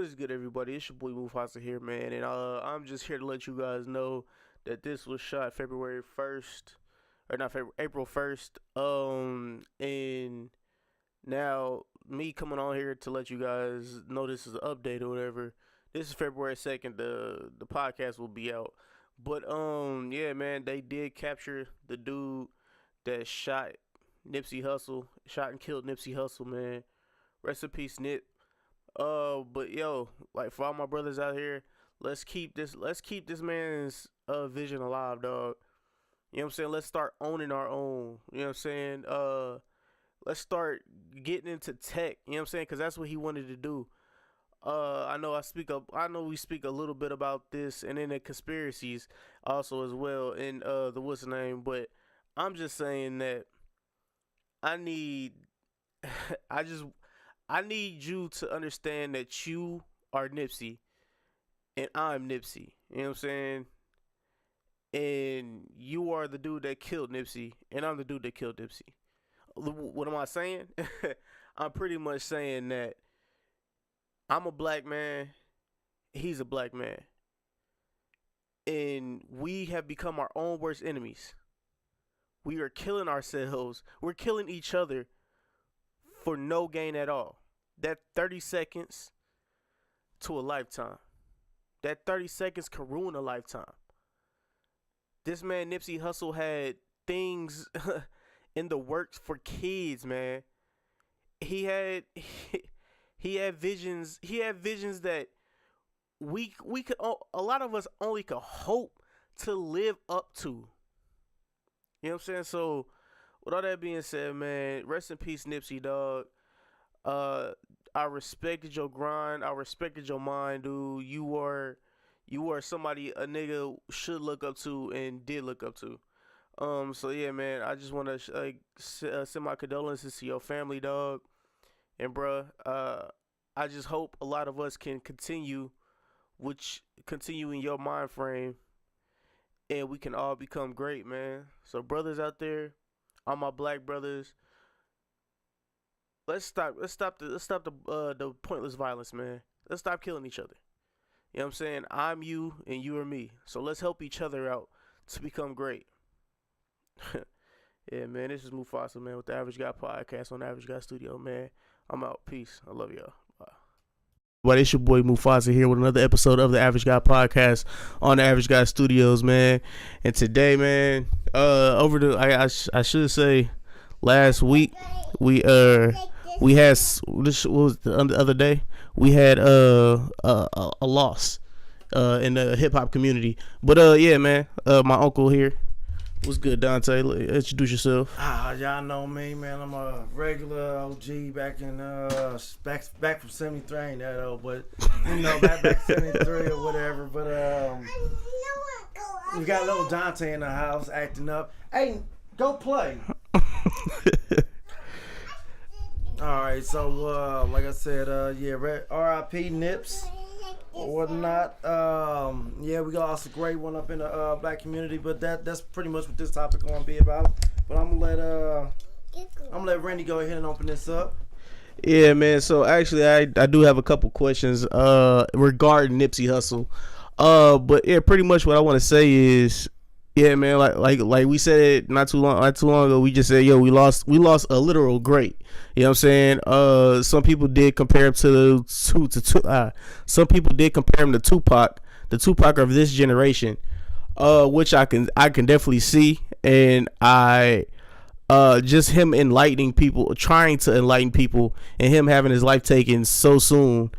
What is good, everybody? It's your boy Mufasa here, man, and I'm just here to let you guys know that this was shot February 1st, or not February, April 1st. And now me coming on here to let you guys know this is an update or whatever. This is February 2nd. The podcast will be out, but yeah, man, they did capture the dude that shot Nipsey Hussle, shot and killed Nipsey Hussle, man. Rest in peace, Nip. But yo, like for all my brothers out here, let's keep this man's vision alive, dog. You know what I'm saying? Let's start owning our own. You know what I'm saying? Let's start getting into tech. You know what I'm saying? Cause that's what he wanted to do. I know we speak a little bit about this and in the conspiracies also as well in the what's the name, but I'm just saying that I need I just I need you to understand that you are Nipsey and I'm Nipsey. You know what I'm saying? And you are the dude that killed Nipsey and I'm the dude that killed Nipsey. What am I saying? I'm pretty much saying that I'm a black man, he's a black man. And we have become our own worst enemies. We are killing ourselves. We're killing each other for no gain at all. That 30 seconds to a lifetime. That 30 seconds can ruin a lifetime. This man Nipsey Hussle had things in the works for kids, man. He had visions. He had visions that we could, a lot of us only could hope to live up to. You know what I'm saying? So with all that being said, man, rest in peace, Nipsey, dog. I respected your grind. I respected your mind, dude. You are somebody a nigga should look up to and did look up to. So yeah, man, I just want to send my condolences to your family, dog. And bruh, I just hope a lot of us can continue in your mind frame, and we can all become great, man. So brothers out there, all my black brothers, let's stop the pointless violence, man. Let's stop killing each other. You know what I'm saying? I'm you and you are me. So let's help each other out to become great. Yeah, man, this is Mufasa, man, with the Average Guy Podcast on the Average Guy Studio, man. I'm out. Peace. I love y'all. Bye. Well, it's your boy Mufasa here with another episode of the Average Guy Podcast on the Average Guy Studios, man. And today, man, I should say last week we had what was the other day? We had a loss in the hip hop community. But yeah, man, my uncle here. What's good, Dante? Introduce yourself. Y'all know me, man. I'm a regular OG back in back from '73, ain't that old, but you know, back '73 or whatever. But we got little Dante in the house acting up. Hey, go play. All right, so like I said, yeah, R.I.P. Nips or whatnot. Yeah, we lost a great one up in the black community, but that's pretty much what this topic gonna be about. But I'm gonna let Randy go ahead and open this up. Yeah, man. So actually, I do have a couple questions regarding Nipsey Hussle. But yeah, pretty much what I want to say is, yeah, man, like we said it not too long ago. We just said, yo, we lost a literal great. You know what I'm saying? Some people did compare him to some people did compare him to Tupac, the Tupac of this generation, which I can definitely see, and just him enlightening people, trying to enlighten people, and him having his life taken so soon.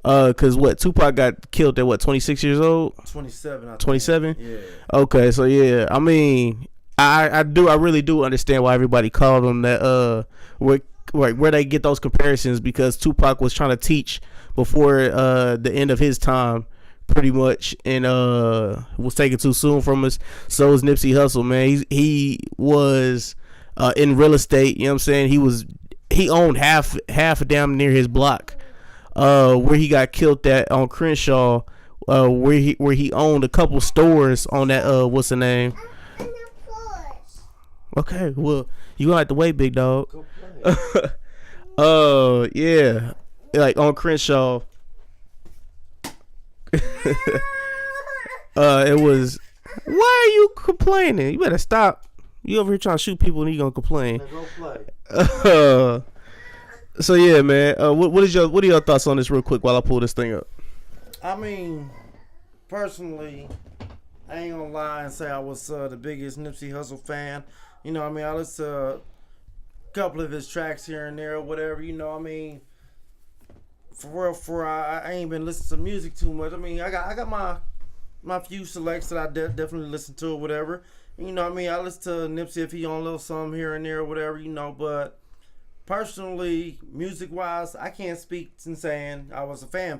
Cause Tupac got killed at 26 years old? 27. 27? Yeah. Okay, so yeah, I mean, I really do understand why everybody called him that. Where they get those comparisons, because Tupac was trying to teach before the end of his time, pretty much, and was taken too soon from us. So is Nipsey Hussle, man. He was in real estate. You know what I'm saying? He owned half damn near his block. Where he got killed at on Crenshaw, where he owned a couple stores on that what's the name? Okay, well, you gonna have to wait, big dog. Yeah, like on Crenshaw, It was, why are you complaining? You better stop. You over here trying to shoot people and you gonna complain. Now go play. So yeah, man. What are your thoughts on this real quick while I pull this thing up? I mean, personally, I ain't gonna lie and say I was the biggest Nipsey Hussle fan. You know, I mean, I listened to a couple of his tracks here and there or whatever. You know, I mean, for real, I ain't been listening to music too much. I mean, I got my few selects that I definitely listen to or whatever. You know, I mean, I listen to Nipsey if he on a little something here and there or whatever. You know, but personally, music-wise, I can't speak in saying I was a fan.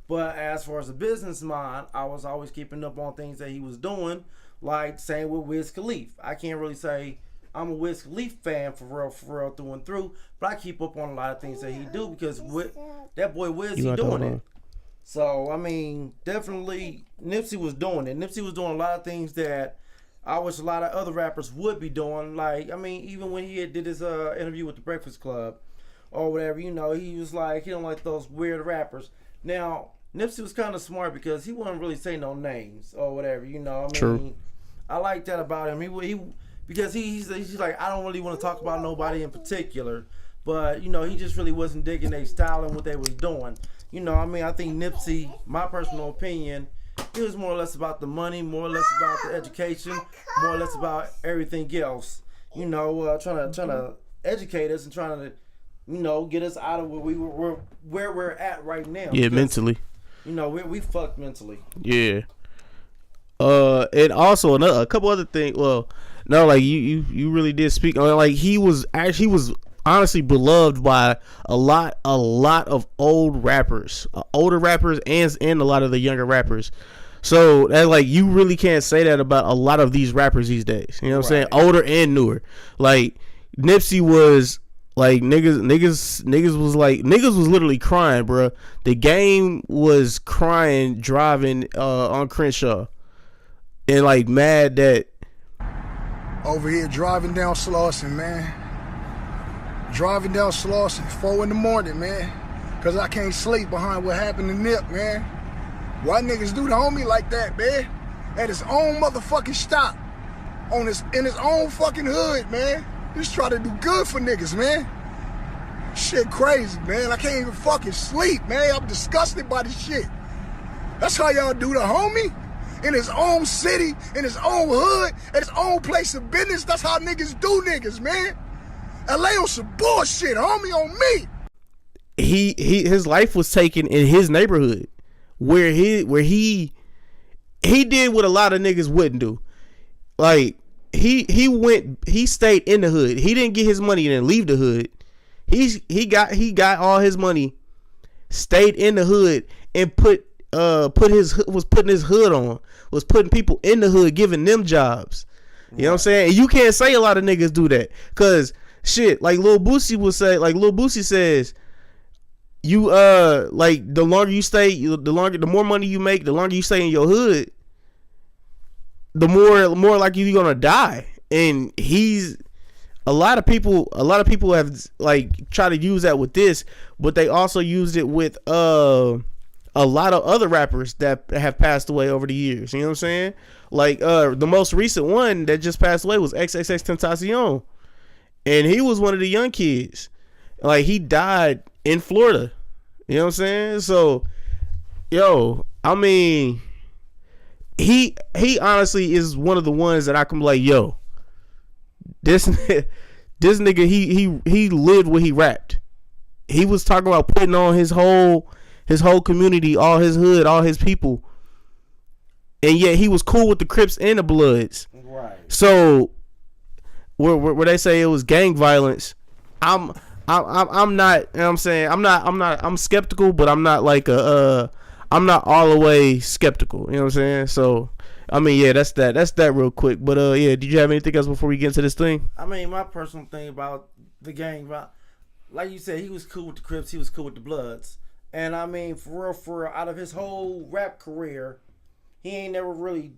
But as far as a business mind, I was always keeping up on things that he was doing, like same with Wiz Khalifa. I can't really say I'm a Wiz Khalifa fan for real through and through, but I keep up on a lot of things that he do because that boy Wiz, he doing it. So, I mean, definitely Nipsey was doing it. Nipsey was doing a lot of things that I wish a lot of other rappers would be doing. Like, I mean, even when he did his interview with the Breakfast Club or whatever, you know, he was like, he don't like those weird rappers. Now, Nipsey was kind of smart because he wouldn't really say no names or whatever, you know. I mean, True. I like that about him. Because he's like, I don't really want to talk about nobody in particular, but you know, he just really wasn't digging their style and what they was doing. You know, I mean, I think Nipsey, my personal opinion, it was more or less about the money, more or less about the education, more or less about everything else. You know, trying to educate us and trying to, you know, get us out of where we're at right now. Yeah, because, mentally. You know, we fucked mentally. Yeah. And also a couple other things. Well, no, like you really did speak. Like he was honestly beloved by a lot of older rappers and a lot of the younger rappers. So that, like, you really can't say that about a lot of these rappers these days. You know what I'm saying? Older and newer. Like Nipsey was like niggas was literally crying, bro. The Game was crying driving on Crenshaw. And like mad that over here driving down Slauson, man. Driving down Slauson 4 in the morning, man. Cause I can't sleep behind what happened to Nip, man. Why niggas do the homie like that, man? At his own motherfucking stop. In his own fucking hood, man. Just try to do good for niggas, man. Shit crazy, man. I can't even fucking sleep, man. I'm disgusted by this shit. That's how y'all do the homie? In his own city, in his own hood, at his own place of business. That's how niggas do niggas, man. LA on some bullshit, homie, on me. His life was taken in his neighborhood, where he did what a lot of niggas wouldn't do. Like he stayed in the hood. He didn't get his money and then leave the hood. He got all his money, stayed in the hood, and was putting his hood on, was putting people in the hood, giving them jobs. You know what I'm saying? And you can't say a lot of niggas do that, cause shit, like Lil Boosie says, you like the longer you stay, the more money you make, the longer you stay in your hood, the more like you're gonna die. And a lot of people have like tried to use that with this, but they also used it with a lot of other rappers that have passed away over the years. You know what I'm saying? Like the most recent one that just passed away was XXXTentacion, and he was one of the young kids. Like he died in Florida. You know what I'm saying? So, yo, I mean, he honestly is one of the ones that I can be like, yo, this nigga, he lived what he rapped. He was talking about putting on his whole community, all his hood, all his people, and yet he was cool with the Crips and the Bloods. Right. So where they say it was gang violence, I'm not. You know what I'm saying, I'm skeptical, but I'm not like I'm not all the way skeptical. You know what I'm saying? So I mean, yeah, that's that real quick. But yeah, did you have anything else before we get into this thing? I mean, my personal thing about the gang, like you said, he was cool with the Crips, he was cool with the Bloods. And I mean, for real, out of his whole rap career, he ain't never really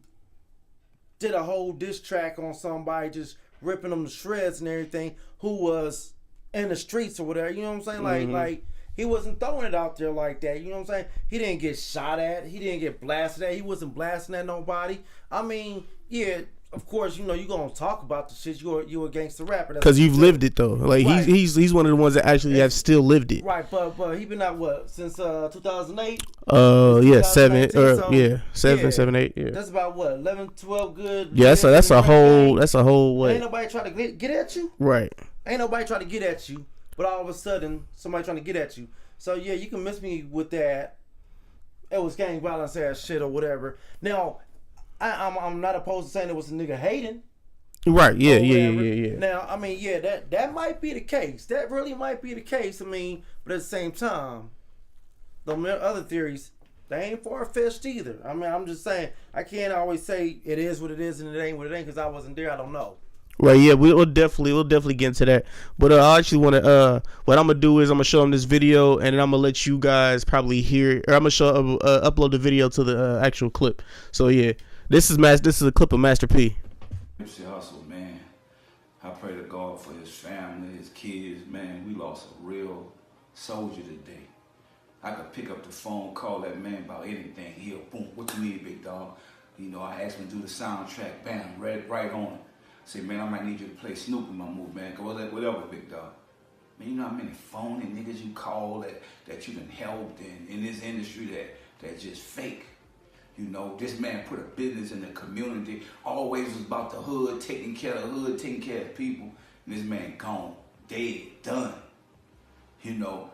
did a whole diss track on somebody, just ripping them to shreds and everything, who was in the streets or whatever. You know what I'm saying? Like He wasn't throwing it out there like that. You know what I'm saying? He didn't get shot at. He didn't get blasted at. He wasn't blasting at nobody. I mean, yeah, of course, you know, you gonna talk about the shit. You a gangster rapper. Because you've lived it though. Like right. he's one of the ones that actually have still lived it. Right, but he been out what since 2008? Yeah, 7 or so, yeah, 7, 8. Yeah. That's about what 11, 12 good. Yeah, that's a whole way. Ain't nobody trying to get at you. Right. Ain't nobody trying to get at you, but all of a sudden somebody trying to get at you. So yeah, you can miss me with that. It was gang violence ass shit or whatever. Now, I'm not opposed to saying it was a nigga hating. Right. Yeah. Now, I mean, yeah, that might be the case. That really might be the case. I mean, but at the same time, the other theories, they ain't far-fetched either. I mean, I'm just saying, I can't always say it is what it is and it ain't what it ain't because I wasn't there. I don't know. Right, yeah, we'll definitely get into that. But I actually want to what I'm gonna do is I'm gonna show them this video and then I'm gonna let you guys probably hear, or I'm gonna show upload the video to the actual clip. So yeah, this is a clip of Master P. Nipsey Hussle, man. I pray to God for his family, his kids, man. We lost a real soldier today. I could pick up the phone, call that man about anything. He'll boom, what you need, big dog? You know, I asked him to do the soundtrack, bam, right on it. Say, man, I might need you to play Snoop in my movie, man. Whatever, big dog. Man, you know how many phony niggas you call that you done helped in this industry that just fake. You know, this man put a business in the community, always was about the hood, taking care of the hood, taking care of people. And this man gone, dead, done. You know,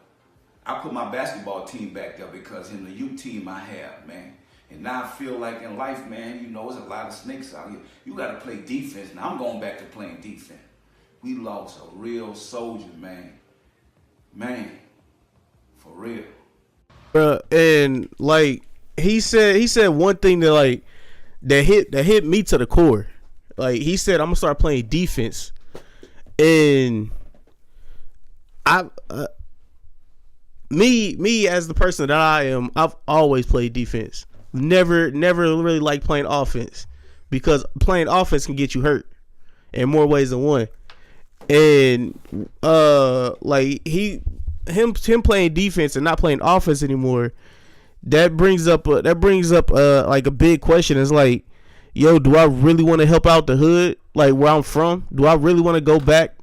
I put my basketball team back there because in the U team I have, man. And now I feel like in life, man, you know, there's a lot of snakes out here. You got to play defense. Now I'm going back to playing defense. We lost a real soldier, man. Man, for real. And like he said one thing that hit me to the core. Like he said, I'm gonna start playing defense, and me as the person that I am, I've always played defense. Never really liked playing offense because playing offense can get you hurt in more ways than one. And like him playing defense and not playing offense anymore, that brings up like a big question. It's like, yo, do I really want to help out the hood, like where I'm from? Do I really want to go back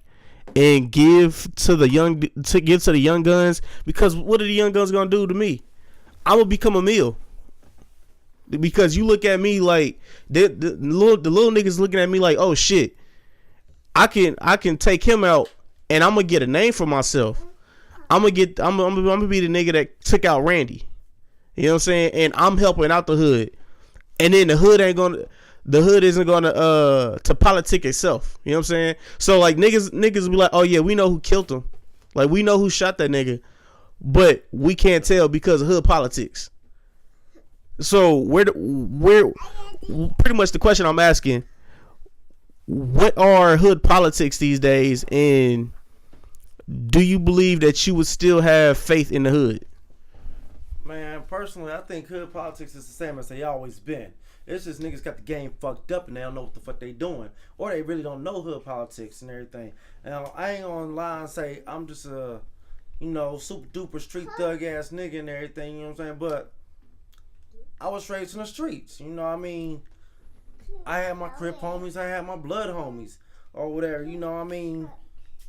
and give to the young guns? Because what are the young guns gonna do to me? I'm gonna become a meal. Because you look at me like the little niggas looking at me like, oh shit, I can take him out and I'm gonna get a name for myself. I'm gonna be the nigga that took out Randy. You know what I'm saying? And I'm helping out the hood. And then the hood isn't gonna to politic itself. You know what I'm saying? So like niggas be like, oh yeah, we know who killed him. Like we know who shot that nigga, but we can't tell because of hood politics. So where pretty much the question I'm asking, what are hood politics these days, and do you believe that you would still have faith in the hood? Man, personally, I think hood politics is the same as they always been. It's just niggas got the game fucked up and they don't know what the fuck they doing, or they really don't know hood politics and everything. Now, I ain't gonna lie and say I'm just a, super duper street thug ass nigga and everything. You know what I'm saying? But I was raised in the streets, I mean, I had my crip homies, I had my blood homies, or whatever,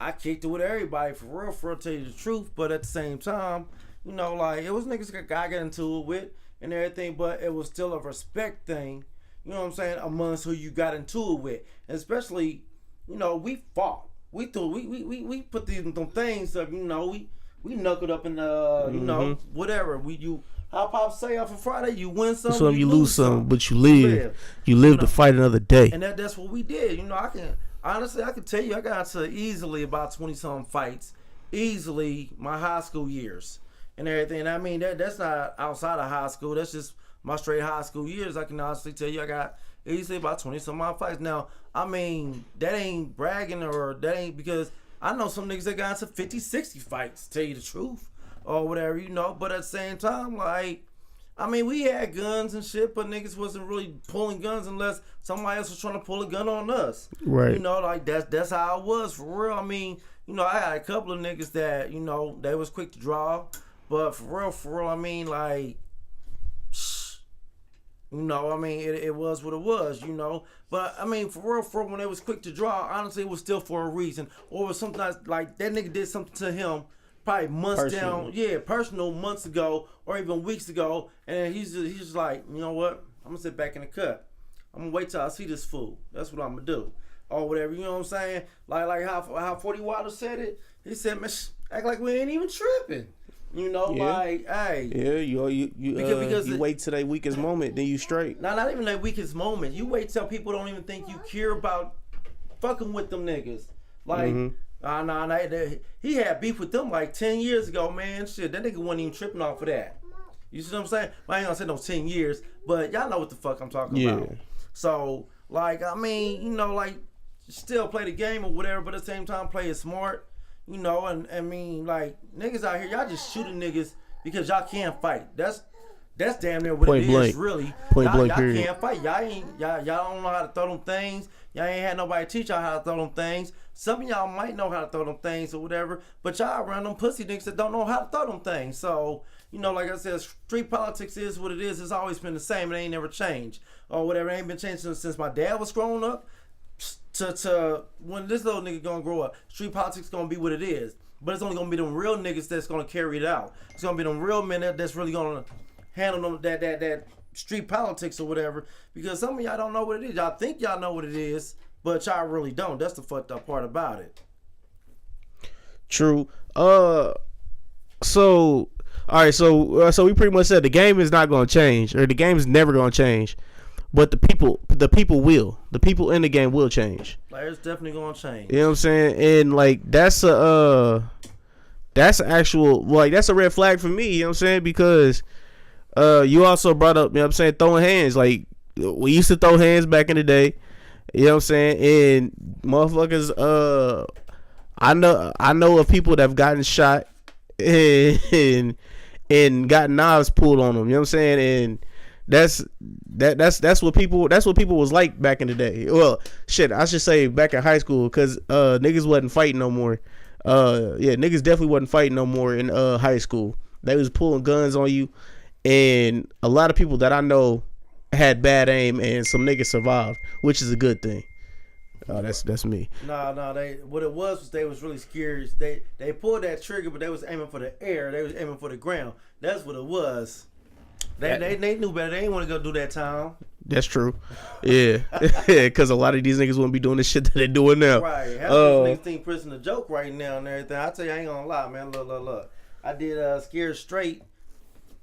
I kicked it with everybody, for real, to tell you the truth, but at the same time, like, it was niggas I got into it with, and everything, but it was still a respect thing, you know what I'm saying, amongst who you got into it with, and especially, we fought, we put them things up, we knuckled up in the, whatever, how Pop say off of Friday, you win some, you lose some, but you live. You live to fight another day. And that's what we did. I can tell you, I got to easily about 20-some fights, easily my high school years and everything. I mean, that's not outside of high school. That's just my straight high school years. I can honestly tell you, I got easily about 20-some odd fights. Now, I mean, that ain't bragging or that ain't because I know some niggas that got into 50, 60 fights, to tell you the truth. Or whatever, but at the same time, like, I mean, we had guns and shit, but niggas wasn't really pulling guns unless somebody else was trying to pull a gun on us. Right. Like, that's how it was, for real. I mean, you know, I got a couple of niggas that, you know, they was quick to draw. But for real, I mean, like, you know, I mean, it was what it was, you know. But, I mean, for real, when they was quick to draw, honestly, it was still for a reason. Or it was sometimes, like, that nigga did something to him probably months down, personal months ago or even weeks ago. And he's just like, you know what? I'm going to sit back in the cut. I'm going to wait till I see this fool. That's what I'm going to do. Or whatever, you know what I'm saying? Like how 40 Water said it. He said, man, act like we ain't even tripping. You know, like, hey. Yeah, you wait till that weakest moment, then you straight. Not even that weakest moment. You wait till people don't even think you care about fucking with them niggas. Like, he had beef with them like 10 years ago, man. Shit, that nigga wasn't even tripping off of that. You see what I'm saying? Well, I ain't gonna say no 10 years, but y'all know what the fuck I'm talking about. So, like, I mean, you know, like, still play the game or whatever, but at the same time play it smart. You know, and I mean, like, niggas out here, y'all just shooting niggas because y'all can't fight. That's damn near what Point it blank. is, really. Point blank, y'all period. can't fight. Y'all don't know how to throw them things. Y'all ain't had nobody teach y'all how to throw them things. Some of y'all might know how to throw them things or whatever, but y'all around them pussy niggas that don't know how to throw them things. So, you know, like I said, street politics is what it is. It's always been the same. It ain't never changed or whatever. It ain't been changed since my dad was growing up. To when this little nigga gonna grow up, street politics gonna be what it is. But it's only gonna be them real niggas that's gonna carry it out. It's gonna be them real men that's really gonna handle them that street politics or whatever. Because some of y'all don't know what it is. Y'all think y'all know what it is, but y'all really don't. That's the fucked up part about it. True. So all right. So we pretty much said the game is not gonna change, or the game is never gonna change. But the people will. The people in the game will change. Like, it's definitely gonna change. You know what I'm saying? And like that's actual, like, that's a red flag for me, you know what I'm saying? Because you also brought up, you know what I'm saying, throwing hands. Like, we used to throw hands back in the day. You know what I'm saying? And motherfuckers, I know of people that have gotten shot and got knives pulled on them, you know what I'm saying? And that's what people was like back in the day. Well, shit, I should say back in high school, because niggas wasn't fighting no more. Niggas definitely wasn't fighting no more in high school. They was pulling guns on you, and a lot of people that I know had bad aim, and some niggas survived, which is a good thing. That's me. No, what it was they was really scared. They pulled that trigger, but they was aiming for the air. They was aiming for the ground. That's what it was. They knew better. They didn't want to go do that time. That's true. Yeah. Because a lot of these niggas wouldn't be doing the shit that they're doing now. Right. Half of these niggas think prison a joke right now and everything. I tell you, I ain't gonna lie, man. Look. I did Scared Straight.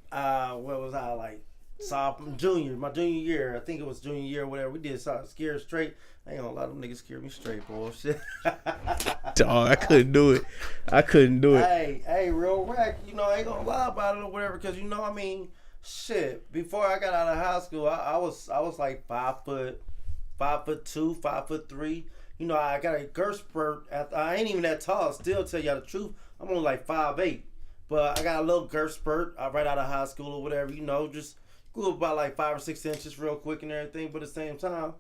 What was I, like? My junior year. I think it was junior year or whatever. We did Scared Straight. I ain't gonna lie, them niggas scared me straight, bullshit. Dog, I couldn't do it. Hey, real rack. You know, I ain't gonna lie about it or whatever, because, you know, I mean, shit, before I got out of high school, I was like 5'2", 5'3". You know, I got a girth spurt. I ain't even that tall. Still, tell y'all the truth, I'm only like 5'8". But I got a little girth spurt right out of high school or whatever. You know, just grew up about like 5 or 6 inches real quick and everything. But at the same time,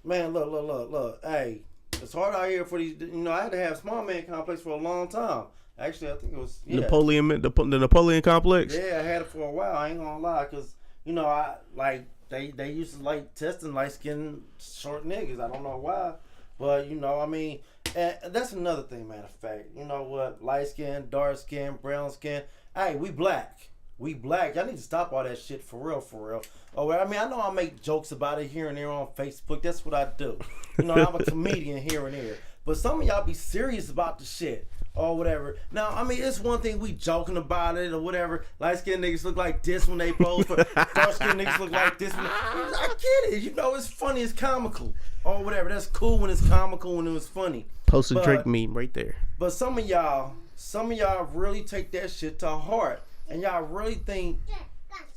man, look. Hey, it's hard out here for these. You know, I had to have small man complex for a long time. Actually, I think it was the Napoleon complex. Yeah, I had it for a while. I ain't gonna lie, cause you know I like they used to like testing light skinned short niggas. I don't know why, but you know, I mean, and that's another thing. Matter of fact, you know what? Light skin, dark skin, brown skin. Hey, we black. Y'all need to stop all that shit for real. Oh, I mean, I know I make jokes about it here and there on Facebook. That's what I do. You know, I'm a comedian here and there. But some of y'all be serious about the shit or whatever. Now, I mean, it's one thing we joking about it or whatever. Light skinned niggas look like this when they pose. Dark skinned niggas look like this. I get it. You know, it's funny. It's comical or whatever. That's cool when it's comical, when it was funny. Post a Drake meme right there. But some of y'all really take that shit to heart. And y'all really think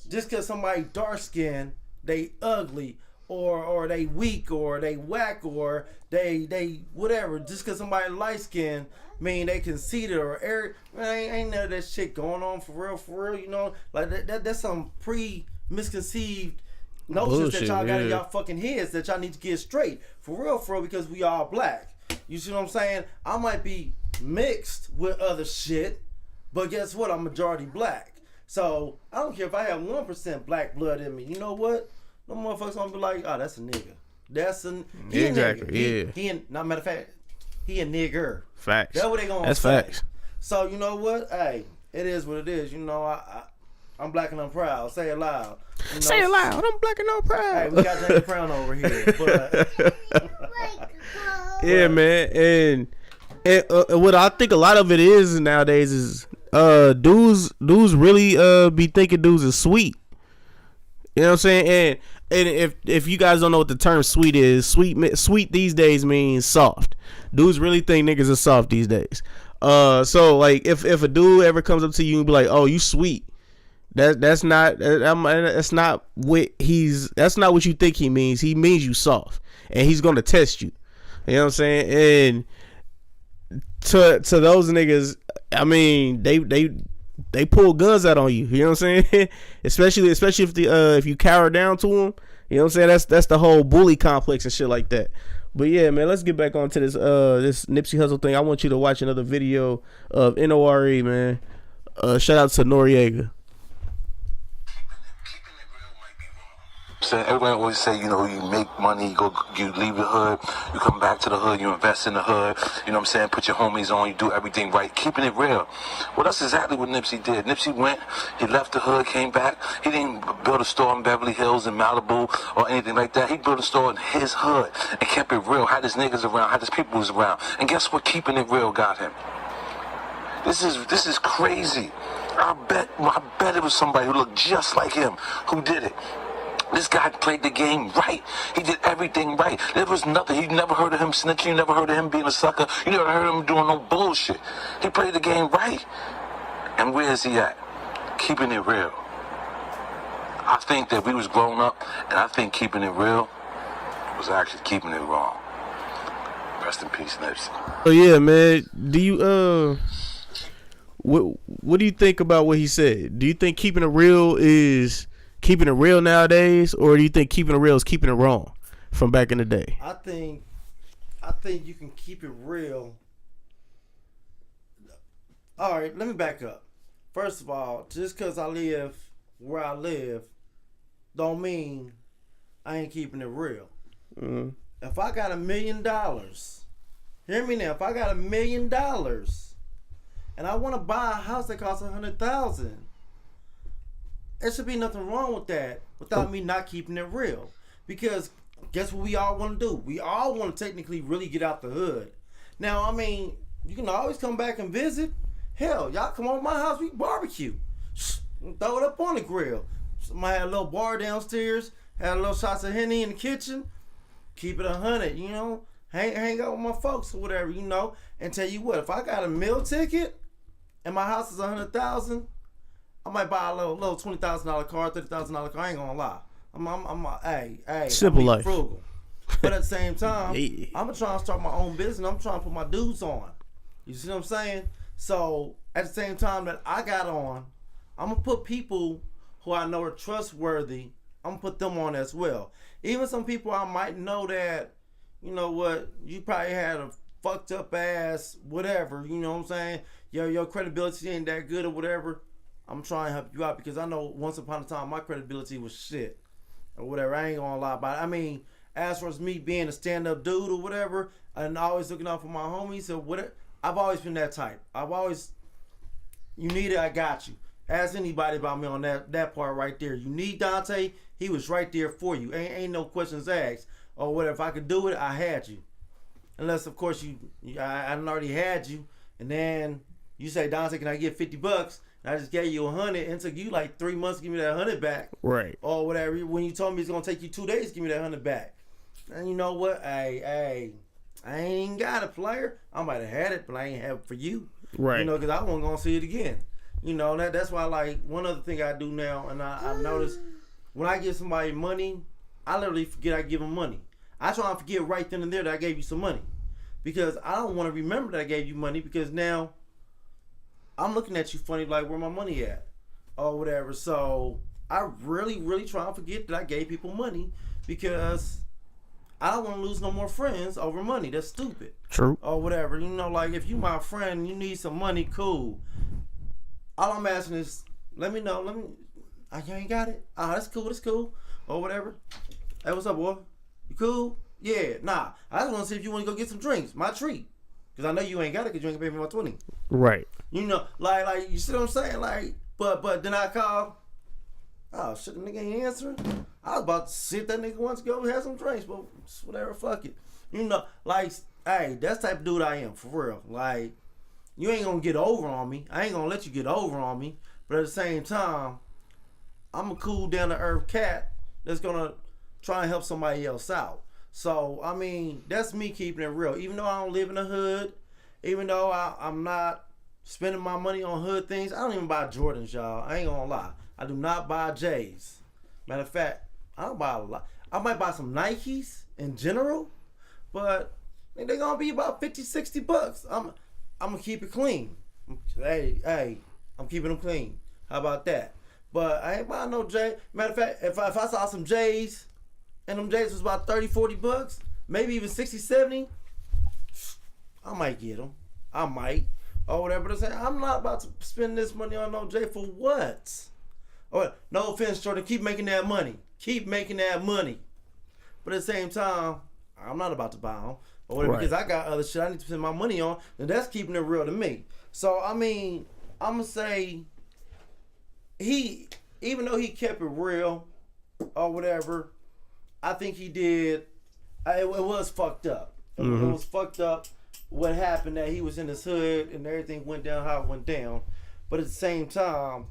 just because somebody dark skinned, they ugly, or they weak, or they whack, or they whatever. Just because somebody light skinned, mean they conceited or arrogant. Man, ain't none of that shit going on for real. You know, like that's some misconceived notions that y'all got in y'all fucking heads that y'all need to get straight for real, because we all black. You see what I'm saying? I might be mixed with other shit, but guess what? I'm majority black. So I don't care if I have 1% black blood in me. You know what? No motherfuckers gonna be like, oh, that's a nigga. That's a exactly. Nigga. He not matter of fact, he a nigger. Facts. That's what they gonna That's say. facts. So you know what? Hey, it is what it is. You know, I'm black and I'm proud. Say it loud. You know, Say it loud. I'm black and I'm proud. Hey, we got James Brown over here, but yeah, man, and what I think a lot of it is nowadays is dudes really be thinking dudes is sweet. You know what I'm saying? And if you guys don't know what the term sweet is, sweet these days means soft. Dudes really think niggas are soft these days. So like if a dude ever comes up to you and be like, "Oh, you sweet," that's not what you think he means. He means you soft, and he's gonna test you. You know what I'm saying? And to those niggas, I mean, they pull guns out on you. You know what I'm saying? especially if you cower down to them. You know what I'm saying? That's the whole bully complex and shit like that. But yeah, man, let's get back onto this Nipsey Hussle thing. I want you to watch another video of NORE, man. Shout out to Noriega. So everybody always say, you know, you make money, you leave the hood, you come back to the hood, you invest in the hood, you know what I'm saying, put your homies on, you do everything right, keeping it real. Well, that's exactly what Nipsey did. Nipsey went, he left the hood, came back. He didn't build a store in Beverly Hills and Malibu or anything like that. He built a store in his hood and kept it real, had his niggas around, had his peoples around. And guess what? Keeping it real got him. This is crazy. I bet it was somebody who looked just like him who did it. This guy played the game right. He did everything right. There was nothing. You never heard of him snitching. You never heard of him being a sucker. You never heard of him doing no bullshit. He played the game right. And where is he at? Keeping it real. I think that we was grown up, and I think keeping it real was actually keeping it wrong. Rest in peace, Nipsey. Oh yeah, man. Do you what do you think about what he said? Do you think keeping it real is keeping it real nowadays, or do you think keeping it real is keeping it wrong from back in the day? I think you can keep it real. All right, let me back up. First of all, just because I live where I live, don't mean I ain't keeping it real. Mm-hmm. If I got $1 million, hear me now. If I got $1 million and I want to buy a house that costs $100,000. There should be nothing wrong with that without me not keeping it real. Because guess what we all want to do? We all want to technically really get out the hood. Now, I mean, you can always come back and visit. Hell, y'all come over to my house, we barbecue. Throw it up on the grill. Somebody had a little bar downstairs, had a little shots of Henny in the kitchen. Keep it 100, you know. Hang out with my folks or whatever, you know. And tell you what, if I got a meal ticket and my house is $100,000, I might buy a little $20,000 car, $30,000 car. I ain't gonna lie. I'm simple life. Frugal. But at the same time, I'm trying to start my own business. I'm trying to put my dudes on. You see what I'm saying? So at the same time that I got on, I'm gonna put people who I know are trustworthy. I'm gonna put them on as well. Even some people I might know that, you know what, you probably had a fucked up ass whatever. You know what I'm saying? Your credibility ain't that good or whatever. I'm trying to help you out because I know once upon a time my credibility was shit or whatever. I ain't gonna lie about it. I mean, as far as me being a stand-up dude or whatever, and always looking out for my homies or whatever, I've always been that type. You need it, I got you. Ask anybody about me on that part right there. You need Dante, he was right there for you. Ain't no questions asked or whatever. If I could do it, I had you. Unless of course I already had you, and then you say, Dante, can I get $50? I just gave you 100 and it took you like 3 months to give me that 100 back. Right. Or whatever. When you told me it's going to take you 2 days to give me that 100 back. And you know what? Hey, I ain't got a player. I might have had it, but I ain't have it for you. Right. You know, because I wasn't going to see it again. You know, that's why, like, one other thing I do now, and I notice when I give somebody money, I literally forget I give them money. I try to forget right then and there that I gave you some money. Because I don't want to remember that I gave you money because now I'm looking at you funny like, where my money at? Or whatever. So I really, really try to forget that I gave people money because I I won't lose no more friends over money. That's stupid. True. Or whatever. You know, like if you my friend and you need some money, cool. All I'm asking is, let me know. You ain't got it? That's cool. Or whatever. Hey, what's up, boy? You cool? Yeah, nah. I just want to see if you want to go get some drinks. My treat. Because I know you ain't got it because you ain't gonna pay me my 20. Right. You know, like you see what I'm saying? Like, but then I call. Oh shit, the nigga ain't answering. I was about to see if that nigga wants to go have some drinks, but whatever, fuck it. You know, like, hey, that's the type of dude I am, for real. Like, you ain't gonna get over on me. I ain't gonna let you get over on me. But at the same time, I'm a cool, down to earth cat that's gonna try and help somebody else out. So, I mean, that's me keeping it real. Even though I don't live in the hood, even though I'm not spending my money on hood things, I don't even buy Jordans, y'all. I ain't gonna lie. I do not buy J's. Matter of fact, I don't buy a lot. I might buy some Nikes in general, but they're gonna be about $50-$60. I'm gonna keep it clean. Hey, I'm keeping them clean. How about that? But I ain't buying no J. Matter of fact, if I saw some J's and them J's was about $30-$40, maybe even $60-$70, I might get them. I might. Or whatever. But I'm not about to spend this money on no J for what? Oh, no offense, Jordan. Keep making that money. Keep making that money. But at the same time, I'm not about to buy them. Or whatever, because I got other shit I need to spend my money on. And that's keeping it real to me. So, I mean, I'm going to say even though he kept it real or whatever, I think he did. It was fucked up. It was fucked up what happened, that he was in his hood and everything went down how it went down. But at the same time,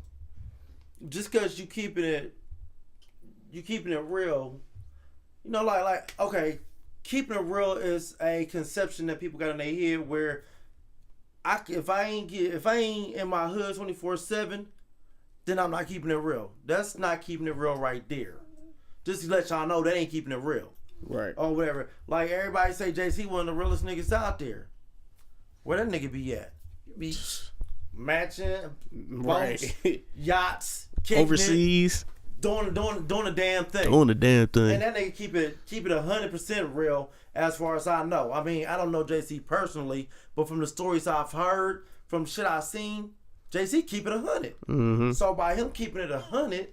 just because you keeping it real, you know, like okay, keeping it real is a conception that people got in their head where if I ain't in my hood 24/7, then I'm not keeping it real. That's not keeping it real right there. Just to let y'all know, that ain't keeping it real. Right. Or whatever. Like everybody say JC one of the realest niggas out there. Where that nigga be at? Be matching, boats, yachts, overseas, doing the damn thing. Doing the damn thing. And that nigga keep it 100% real as far as I know. I mean, I don't know JC personally, but from the stories I've heard, from shit I've seen, JC keep it 100. So by him keeping it 100,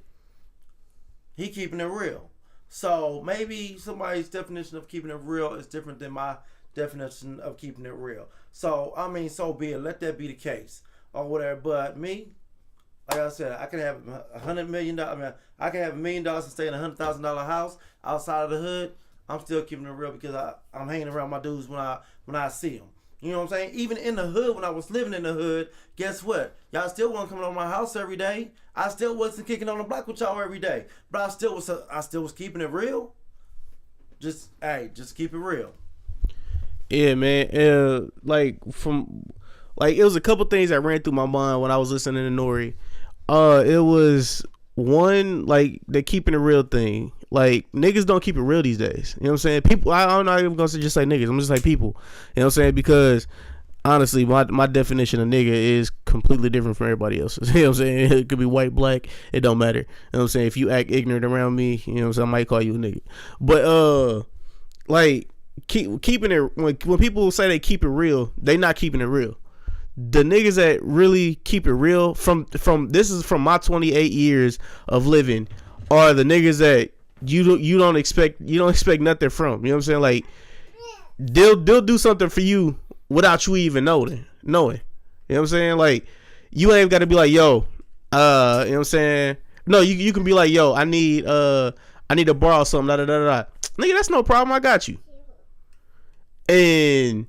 he keeping it real. So maybe somebody's definition of keeping it real is different than my definition of keeping it real. So, I mean, so be it. Let that be the case or whatever. But me, like I said, I can have $100 million. I mean, I can have $1 million and stay in a $100,000 house outside of the hood. I'm still keeping it real because I'm hanging around my dudes when I see them. You know what I'm saying? Even in the hood, when I was living in the hood, guess what? Y'all still wasn't coming on my house every day. I still wasn't kicking on the block with y'all every day. But I still was keeping it real. Just keep it real. Yeah, man. It was a couple things that ran through my mind when I was listening to Nori. It was one, like, the keeping it real thing. Like, niggas don't keep it real these days. You know what I'm saying? People, I'm not even gonna just say niggas. I'm just like people. You know what I'm saying? Because honestly, my definition of nigga is completely different from everybody else's. You know what I'm saying? It could be white, black. It don't matter. You know what I'm saying? If you act ignorant around me, you know what I'm saying, I might call you a nigga. But like, keeping it, when people say they keep it real, they not keeping it real. The niggas that really keep it real, from this is from my 28 years of living, are the niggas that you don't expect nothing from. You know what I'm saying? Like, they'll do something for you without you even knowing. You know what I'm saying? Like, you ain't got to be like, yo, you know what I'm saying? No, you can be like, yo, I need to borrow something, Nigga, that's no problem, I got you. And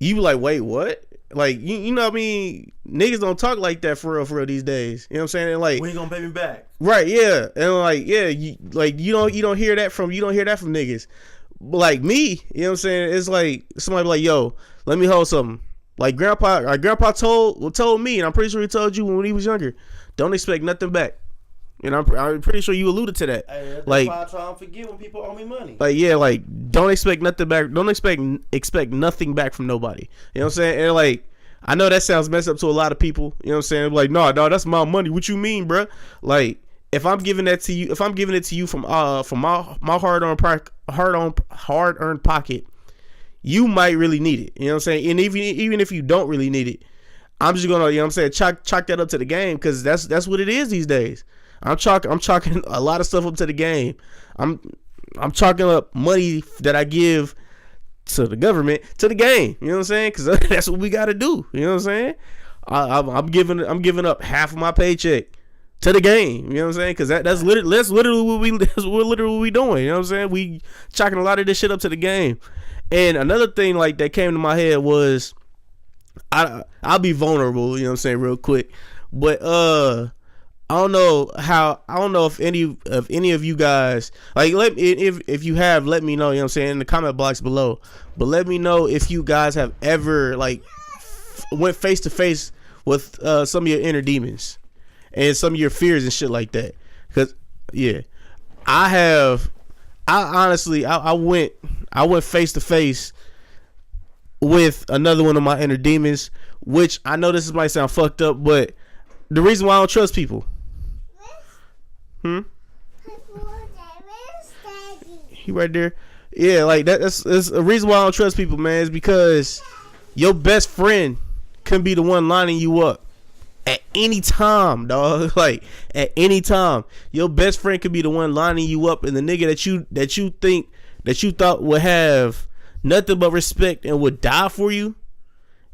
you be like, wait, what? Like, you know what I mean? Niggas don't talk like that for real these days. You know what I'm saying? And like, when you gonna pay me back? Right, yeah. And like, yeah, you don't hear that from niggas. But like me, you know what I'm saying? It's like somebody be like, yo, let me hold something. Like grandpa told me, and I'm pretty sure he told you when he was younger, don't expect nothing back. And I'm pretty sure you alluded to that. Hey, that's like, why I try and forget when people owe me money. Like, yeah, like, don't expect nothing back. Don't expect nothing back from nobody. You know what I'm saying? And like, I know that sounds messed up to a lot of people. You know what I'm saying? Like, no, that's my money. What you mean, bruh? Like, if I'm giving that to you, if I'm giving it to you from my hard earned pocket, you might really need it. You know what I'm saying? And even if you don't really need it, I'm just gonna, you know what I'm saying, chalk that up to the game, because that's what it is these days. I'm chalking a lot of stuff up to the game. I'm chalking up money that I give to the government to the game. You know what I'm saying? Because that's what we got to do. You know what I'm saying? I'm giving up half of my paycheck to the game. You know what I'm saying? Because that's literally what we doing. You know what I'm saying? We chalking a lot of this shit up to the game. And another thing like that came to my head was, I'll be vulnerable. You know what I'm saying? Real quick, but I don't know if any of you guys, like, if you have, let me know, you know what I'm saying, in the comment box below. But let me know if you guys have ever like went face to face with some of your inner demons and some of your fears and shit like that. Cause yeah, I went face to face with another one of my inner demons, which I know this might sound fucked up, but the reason why I don't trust people. He right there. Yeah, like that's a reason why I don't trust people, man. Is because your best friend can be the one lining you up at any time, dog. Like at any time, your best friend could be the one lining you up, and the nigga that you thought would have nothing but respect and would die for you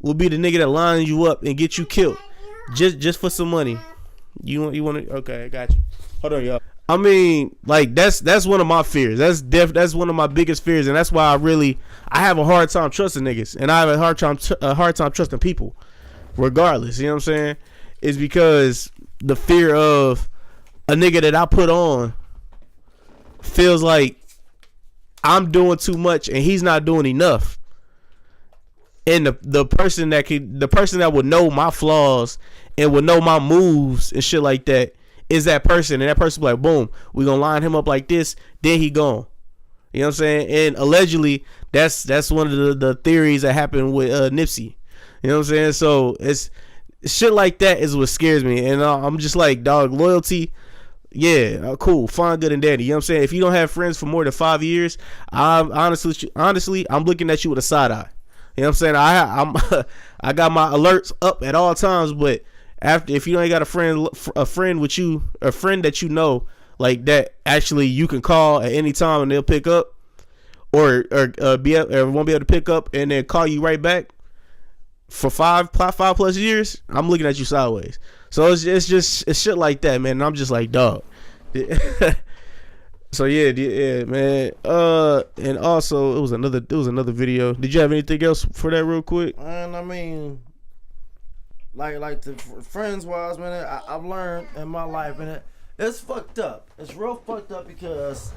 will be the nigga that lines you up and get you killed just for some money. You want to? Okay, I got you. Hold on, y'all. I mean, like that's one of my fears. That's one of my biggest fears, and that's why I have a hard time trusting niggas, and I have a hard time trusting people, regardless. You know what I'm saying? It's because the fear of a nigga that I put on feels like I'm doing too much and he's not doing enough. And the person that would know my flaws and would know my moves and shit like that is that person. And that person be like, boom, we gonna line him up like this, then he gone. You know what I'm saying? And allegedly that's one of the theories that happened with Nipsey. You know what I'm saying? So it's shit like that is what scares me. And I'm just like, dog, loyalty, yeah, cool, fine, good and dandy. You know what I'm saying? If you don't have friends for more than 5 years, I'm honestly I'm looking at you with a side eye. You know what I'm saying? I got my alerts up at all times, but if you ain't got a friend with you, a friend that you know like that actually you can call at any time and they'll pick up, or won't be able to pick up and then call you right back for five plus years, I'm looking at you sideways. So it's shit like that, man. And I'm just like, dog. So yeah, man. And also it was another video. Did you have anything else for that, real quick? And I mean, like the friends wise, man, I've learned in my life, and it's fucked up. It's real fucked up because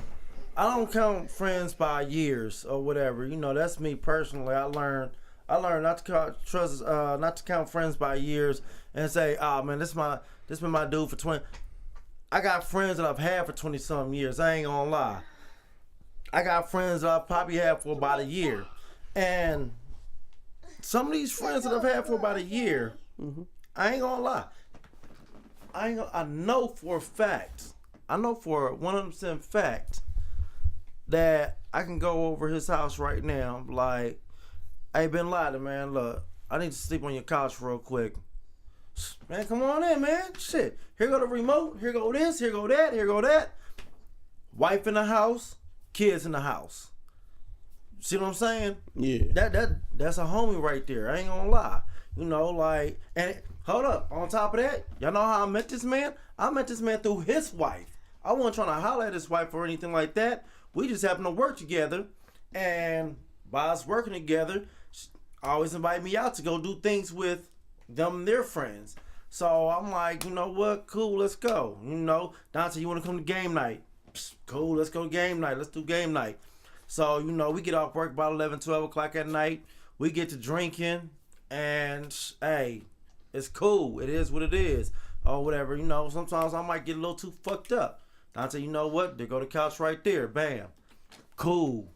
I don't count friends by years or whatever. You know, that's me personally. I learned not to count friends by years and say, oh man, this been my dude for 20. I got friends that I've had for 20 something years. I ain't gonna lie. I got friends that I've probably had for about a year, and some of these friends that I've had for about a year, I ain't gonna lie. I know for a fact. I know for a 100% fact that I can go over his house right now. Like, hey, Bin Laden, man, look, I need to sleep on your couch real quick. Man, come on in, man. Shit. Here go the remote. Here go this. Here go that. Here go that. Wife in the house. Kids in the house. See what I'm saying? Yeah. That's a homie right there. I ain't gonna lie. You know, like, and hold up. On top of that, y'all know how I met this man? I met this man through his wife. I wasn't trying to holler at his wife or anything like that. We just happened to work together. And by us working together, she always invite me out to go do things with them and their friends. So I'm like, you know what? Cool, let's go. You know, Dante, you want to come to game night? Psst, cool, let's go game night. Let's do game night. So, you know, we get off work about 11, 12 o'clock at night. We get to drinking. And, hey, it's cool. It is what it is. Or whatever. You know, sometimes I might get a little too fucked up. Dante, you know what? There go the couch right there. Bam. Cool.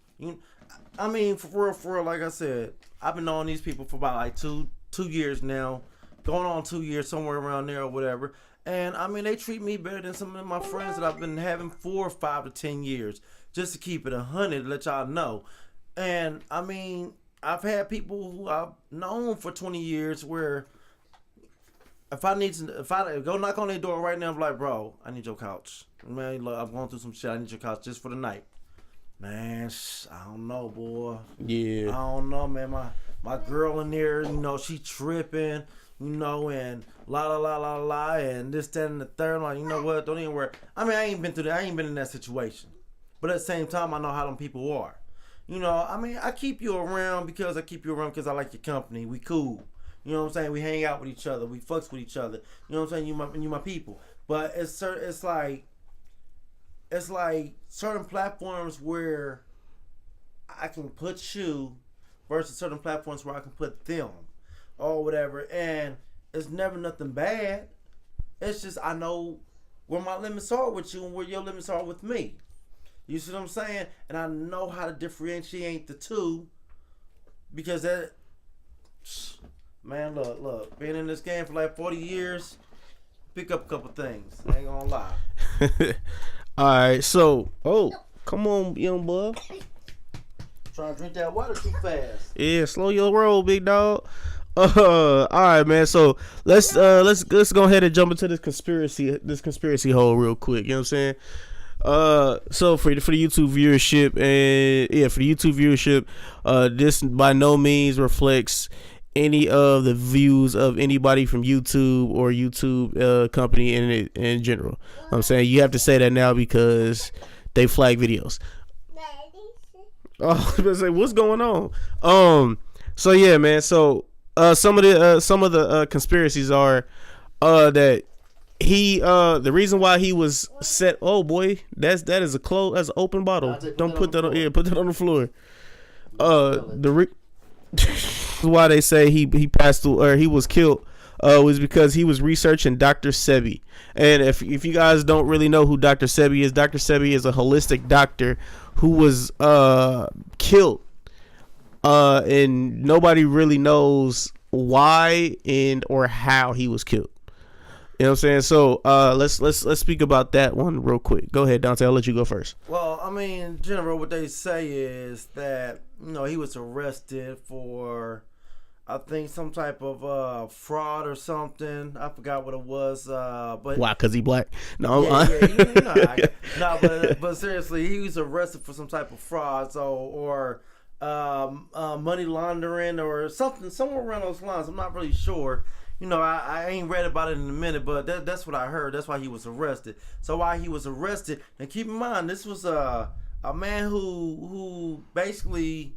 I mean, for real, like I said, I've been knowing these people for about like two years now, going on 2 years, somewhere around there or whatever. And I mean, they treat me better than some of my friends that I've been having for 5 to 10 years. Just to keep it 100, let y'all know. And I mean, I've had people who I've known for 20 years where if I go knock on their door right now, I'm like, bro, I need your couch. Man, look, I'm going through some shit. I need your couch just for the night. Man, I don't know, boy. Yeah. I don't know, man. My girl in there, she tripping, and la, and this, that, and the third. I'm like, you know what? Don't even worry. I mean, I ain't been through that. I ain't been in that situation. But at the same time, I know how them people are. I mean, I keep you around because I like your company. We cool. You know what I'm saying? We hang out with each other. We fucks with each other. You know what I'm saying? You my people. But it's like certain platforms where I can put you versus certain platforms where I can put them or whatever. And it's never nothing bad. It's just I know where my limits are with you and where your limits are with me. You see what I'm saying? And I know how to differentiate the two because that... Man, look. Being in this game for like 40 years, pick up a couple things. I ain't gonna lie. Alright, so... Oh, come on, young boy. Trying to drink that water too fast. Yeah, slow your roll, big dog. Alright, man. So let's go ahead and jump into this conspiracy hole real quick. You know what I'm saying? So for the YouTube viewership, this by no means reflects any of the views of anybody from YouTube or YouTube company in general. I'm saying you have to say that now because they flag videos. Oh, I was gonna say, what's going on? So yeah, man. So some of the conspiracies are that he the reason why he was set. Oh boy, that's an open bottle. Don't put that on. Yeah, put that on the floor. Why they say he passed or he was killed was because he was researching Dr. Sebi. And if you guys don't really know who Dr. Sebi is a holistic doctor who was killed, and nobody really knows why and or how he was killed. You know what I'm saying? So let's speak about that one real quick. Go ahead, Dante. I'll let you go first. Well, I mean, in general, what they say is that he was arrested for, I think, some type of fraud or something. I forgot what it was. But why? Cause he black? No, but seriously, he was arrested for some type of fraud. Or money laundering or something, somewhere around those lines. I'm not really sure. I ain't read about it in a minute, but that's what I heard. That's why he was arrested. So while he was arrested, and keep in mind, this was a man who basically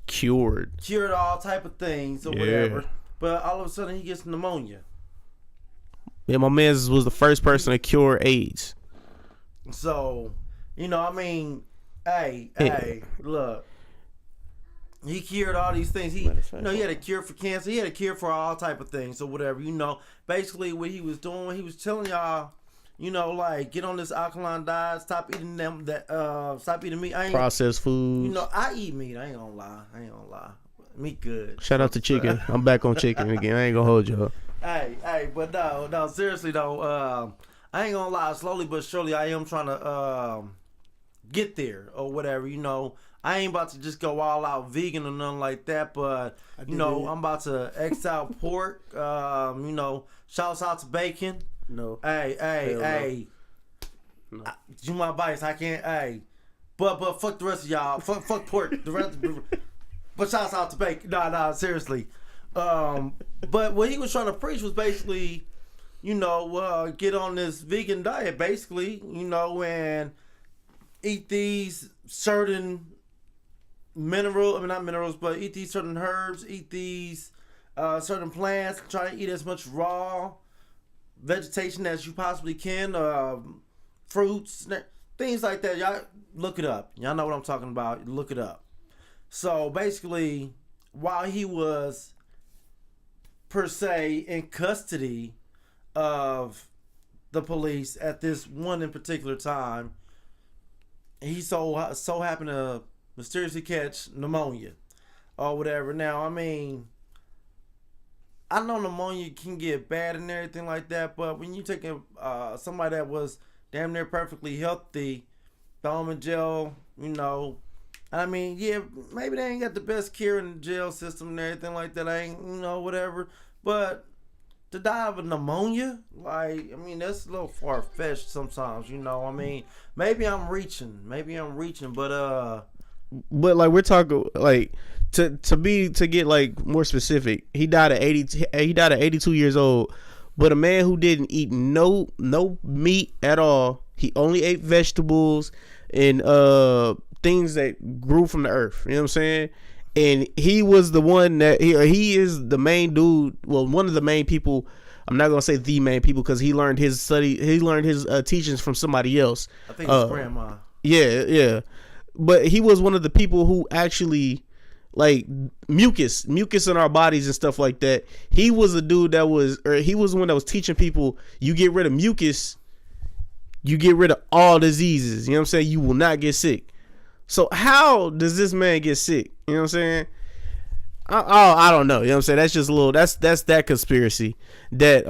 cured all type of things or whatever. But all of a sudden, he gets pneumonia. Yeah, my man was the first person to cure AIDS. So, I mean, hey, look. He cured all these things. He had a cure for cancer. He had a cure for all type of things or whatever. Basically what he was doing, he was telling y'all, like get on this alkaline diet, stop eating stop eating meat. Processed foods. I eat meat. I ain't gonna lie. Meat good. Shout out to chicken. I'm back on chicken again. I ain't gonna hold you up. Hey, but no, seriously though, I ain't gonna lie. Slowly but surely, I am trying to get there or whatever. I ain't about to just go all out vegan or nothing like that, but I'm about to X out pork. Shouts out to bacon. No. Hey. No. You my bias. I can't. Hey, but fuck the rest of y'all. Fuck pork. The rest. But shouts out to bacon. Nah. Seriously. But what he was trying to preach was basically, get on this vegan diet, basically, and eat these certain not minerals, but eat these certain herbs, eat these certain plants, try to eat as much raw vegetation as you possibly can, fruits, things like that. Y'all look it up. Y'all know what I'm talking about. Look it up. So basically, while he was per se in custody of the police at this one in particular time, he so happened to mysteriously catch pneumonia or whatever. Now, I mean, I know pneumonia can get bad and everything like that, but when you taking somebody that was damn near perfectly healthy, throw them in jail, I mean, yeah, maybe they ain't got the best care in the jail system and everything like that. I ain't, whatever. But to die of a pneumonia, like, I mean, that's a little far fetched sometimes. I mean, maybe I'm reaching, but like we're talking like to get like more specific. He died at 80. He died at 82 years old. But a man who didn't eat no meat at all. He only ate vegetables and things that grew from the earth. You know what I'm saying? And he was the one that he is the main dude. Well, one of the main people. I'm not gonna say the main people because he learned his teachings from somebody else. I think his grandma. Yeah. But he was one of the people who actually like mucus in our bodies and stuff like that. He was a dude he was the one that was teaching people, you get rid of mucus, you get rid of all diseases. You know what I'm saying? You will not get sick. So how does this man get sick? You know what I'm saying? I don't know. You know what I'm saying? That's just a little, that's that conspiracy that,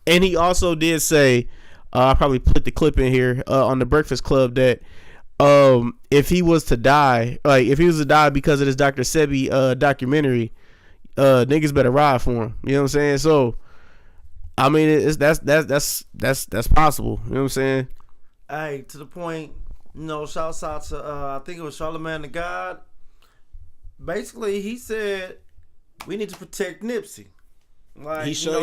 and he also did say, I probably put the clip in here, on the Breakfast Club that, if he was to die because of this Dr. Sebi documentary, niggas better ride for him. You know what I'm saying? So, I mean, that's possible. You know what I'm saying? Hey, to the point, shouts out to I think it was Charlamagne the God. Basically, he said we need to protect Nipsey. Like, he showed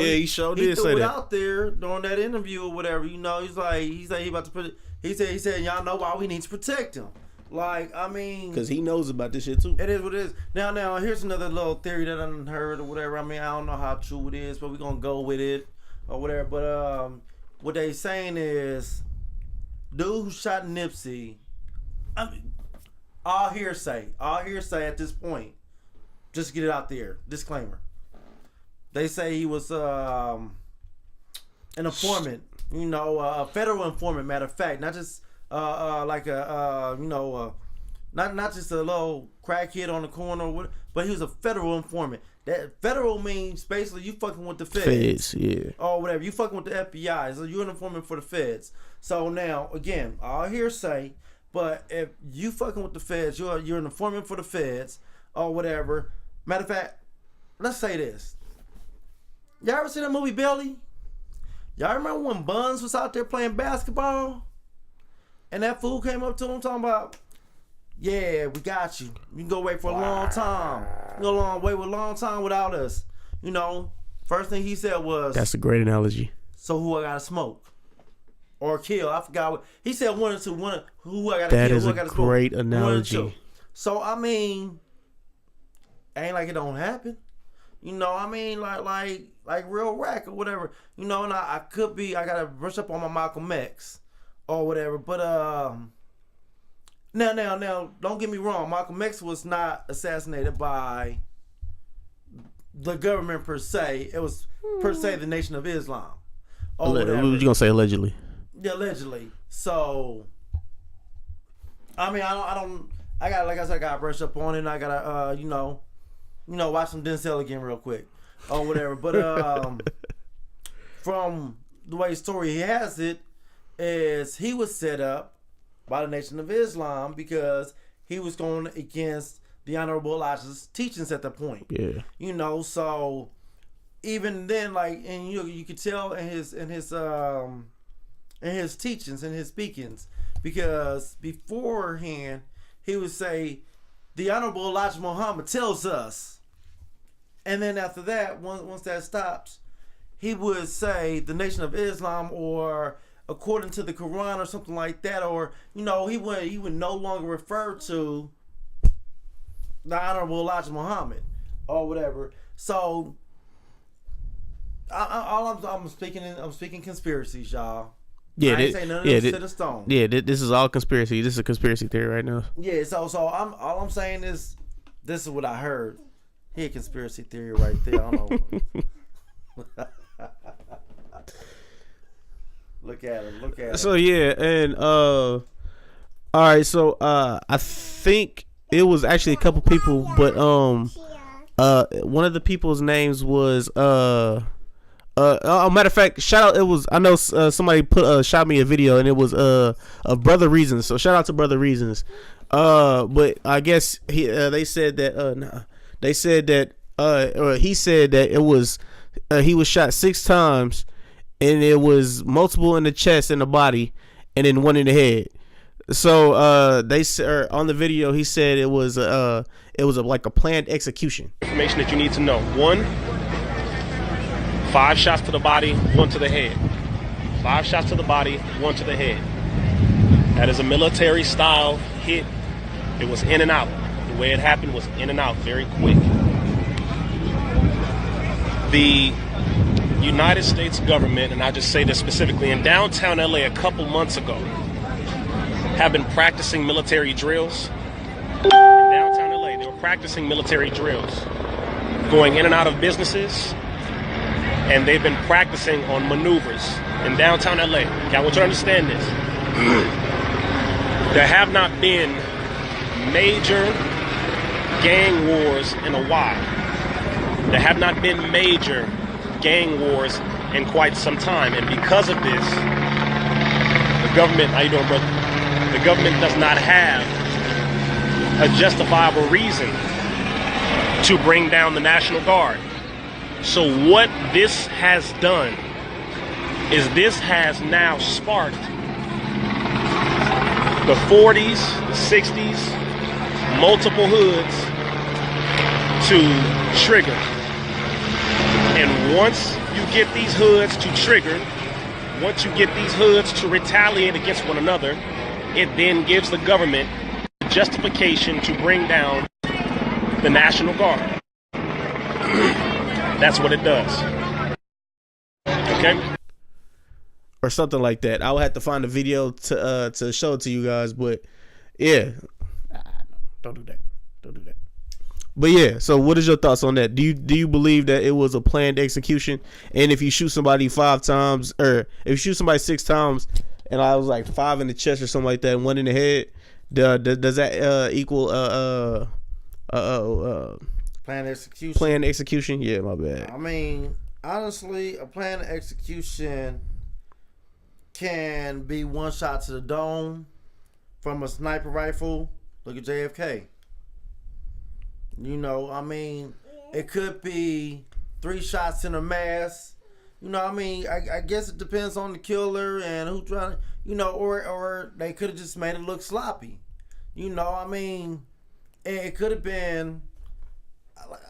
did say threw it that out there during that interview or whatever. He's like he about to put it. He said y'all know why we need to protect him. Like, I mean, because he knows about this shit too. It is what it is. Now here's another little theory that I heard or whatever. I mean, I don't know how true it is, but we're gonna go with it or whatever. But what they saying is, dude who shot Nipsey, I mean, all hearsay at this point. Just get it out there. Disclaimer. They say he was an informant, a federal informant. Matter of fact, not just like a not just a little crackhead on the corner, but he was a federal informant. That federal means basically you fucking with the feds, yeah, or whatever. You fucking with the FBI, so you're an informant for the feds. So now again, all hearsay. But if you fucking with the feds, you're an informant for the feds or whatever. Matter of fact, let's say this. Y'all ever see that movie Belly? Y'all remember when Buns was out there playing basketball? And that fool came up to him talking about, yeah, we got you. You can go away for a long time. You can go away with a long time without us. First thing he said was, that's a great analogy. So who I gotta smoke? Or kill? I forgot what he said. One or two. Who I gotta that kill? That is a great analogy. So I mean, ain't like it don't happen. I mean, like real rack or whatever. And I gotta brush up on my Malcolm X or whatever. But now, don't get me wrong. Malcolm X was not assassinated by the government per se. It was per se the Nation of Islam. Or whatever. What you gonna say? Allegedly. Yeah, allegedly. So, I mean, I don't. I gotta brush up on it. And I gotta, watch some Denzel again real quick or whatever. But from the way story he has it, is he was set up by the Nation of Islam because he was going against the Honorable Elijah's teachings at that point. Yeah. So even then, like, and you could tell in his teachings and his speakings, because beforehand he would say the Honorable Elijah Muhammad tells us, and then after that, once that stops, he would say the Nation of Islam, or according to the Quran or something like that, or he would no longer refer to the Honorable Elijah Muhammad or whatever. So I'm speaking conspiracies, y'all. Yeah, I ain't saying none of this set in stone. Yeah, this is all conspiracy. This is a conspiracy theory right now. Yeah, so all I'm saying is this is what I heard. He a conspiracy theory right there. I don't know. Look at him. So yeah, and all right, so I think it was actually a couple people, but One of the people's names was matter of fact, shout out. It was, I know somebody shot me a video, and it was of Brother Reasons. So shout out to Brother Reasons. But I guess they said that they said that or he said that it was he was shot 6 times, and it was multiple in the chest and the body, and then 1 in the head. So they said on the video, he said it was like a planned execution. Information that you need to know: 1, 5 shots to the body, 1 to the head. 5 shots to the body, 1 to the head. That is a military style hit. It was in and out. The way it happened was in and out, very quick. The United States government, and I just say this specifically, in downtown LA a couple months ago, have been practicing military drills. In downtown LA, they were practicing military drills, going in and out of businesses, and they've been practicing on maneuvers in downtown LA. Okay, I want you to understand this. There have not been major gang wars in a while. There have not been major gang wars in quite some time, and because of this, the government, how you doing, brother? The government does not have a justifiable reason to bring down the National Guard. So what this has done is this has now sparked the 40s, the 60s, multiple hoods to trigger. And once you get these hoods to trigger, once you get these hoods to retaliate against one another, it then gives the government justification to bring down the National Guard. That's what it does. Okay? Or something like that. I would have to find a video to show it to you guys, but yeah. Don't do that. Don't do that. But yeah, so what is your thoughts on that? Do you believe that it was a planned execution? And if you shoot somebody 5 times, or if you shoot somebody 6 times, and I was like 5 in the chest or something like that, and 1 in the head, does that equal Planned execution? Planned execution? Yeah, my bad. I mean, honestly, a planned execution can be 1 shot to the dome from a sniper rifle. Look at JFK. You know, I mean, it could be 3 shots in a mass. You know, I mean, I guess it depends on the killer and who trying to, you know, or they could have just made it look sloppy. You know, I mean, it could have been,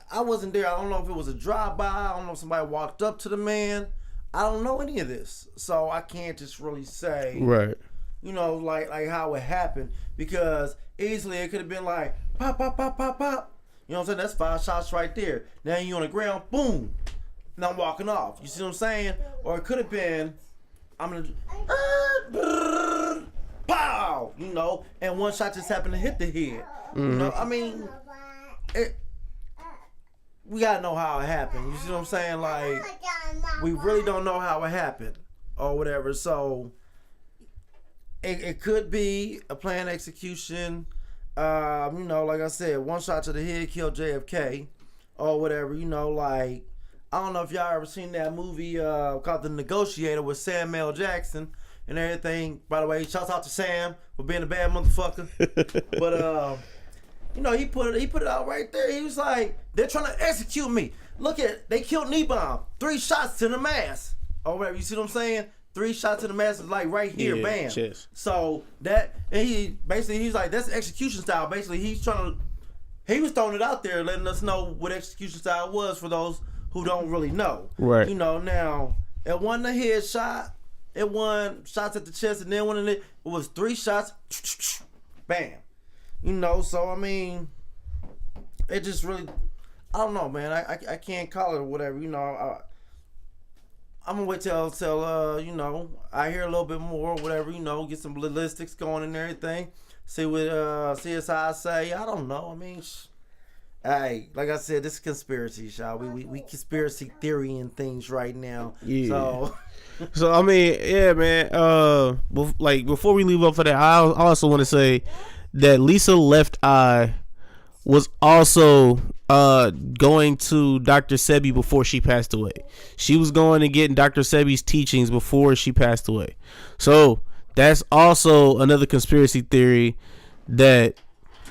I wasn't there. I don't know if it was a drive-by. I don't know if somebody walked up to the man. I don't know any of this. So I can't just really say, right, you know, like how it happened, because easily it could have been like, pop, pop, pop, pop, pop. You know what I'm saying? That's 5 shots right there. Now you on the ground, boom, and I'm walking off. You see what I'm saying? Or it could have been, I'm gonna, pow, you know, and 1 shot just happened to hit the head. Mm-hmm. You know, I mean, we gotta know how it happened. You see what I'm saying? Like, we really don't know how it happened or whatever. So it could be a planned execution. You know, like I said, 1 shot to the head killed JFK or whatever. You know, like, I don't know if y'all ever seen that movie called The Negotiator with Samuel L. Jackson and everything. By the way, shouts out to Sam for being a bad motherfucker. But you know, he put it out right there. He was like, they're trying to execute me. Look at, they killed Knee-Bomb. 3 shots to the mass or whatever. You see what I'm saying? 3 shots to the mass is like right here, yeah, bam. Chest. So that, and he's like, that's execution style. Basically, he was throwing it out there, letting us know what execution style was for those who don't really know. Right. You know, now, it wasn't a headshot. It wasn't shots at the chest, and then one in it was 3 shots, bam. You know, so I mean, it just really, I don't know, man. I can't call it or whatever. You know, I'm gonna wait till you know, I hear a little bit more or whatever. You know, get some ballistics going and everything. See what CSI say. I don't know. I mean, hey, like I said, this is conspiracy, y'all. We conspiracy theory and things right now. Yeah. So I mean, yeah, man. Like before we leave up for that, I also want to say that Lisa Left Eye was also going to Dr. Sebi before she passed away. She was going and getting Dr. Sebi's teachings before she passed away. So that's also another conspiracy theory that,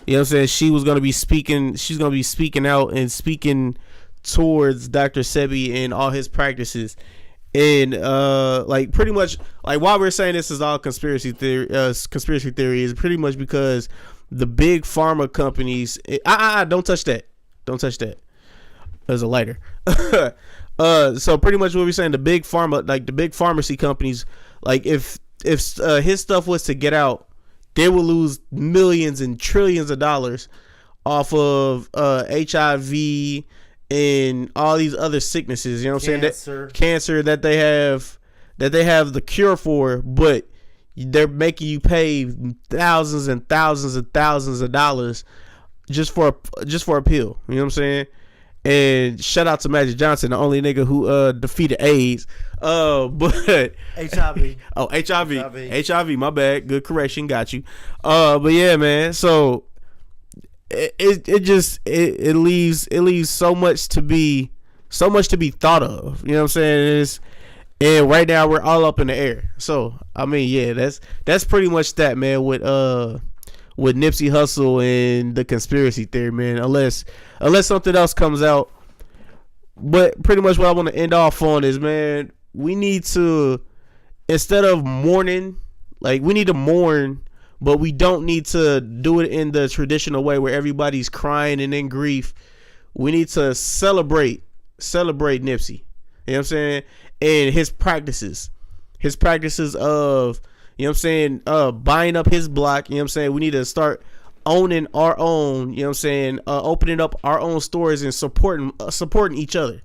you know what I'm saying, she's going to be speaking out and speaking towards Dr. Sebi and all his practices. And like pretty much like why we're saying this is all conspiracy theory is pretty much because the big pharma companies don't touch that. Don't touch that. There's a lighter. So pretty much what we're saying, the big pharmacy companies, like if his stuff was to get out, they will lose millions and trillions of dollars off of HIV and all these other sicknesses. You know what I'm saying? Cancer that they have the cure for, but they're making you pay thousands and thousands and thousands of dollars just for a pill. You know what I'm saying? And shout out to Magic Johnson, the only nigga who defeated AIDS. But HIV. Oh, HIV. My bad. Good correction. Got you. But yeah, man. So it leaves so much to be thought of. You know what I'm saying? And right now we're all up in the air. So I mean, yeah, that's pretty much that, man. With Nipsey Hussle and the conspiracy theory, man. Unless something else comes out. But pretty much what I want to end off on is, man, we need to, instead of mourning, like we need to mourn, but we don't need to do it in the traditional way where everybody's crying and in grief. We need to celebrate Nipsey. You know what I'm saying? And his practices of, you know what I'm saying, buying up his block. You know what I'm saying? We need to start owning our own, you know what I'm saying, opening up our own stores and supporting each other. You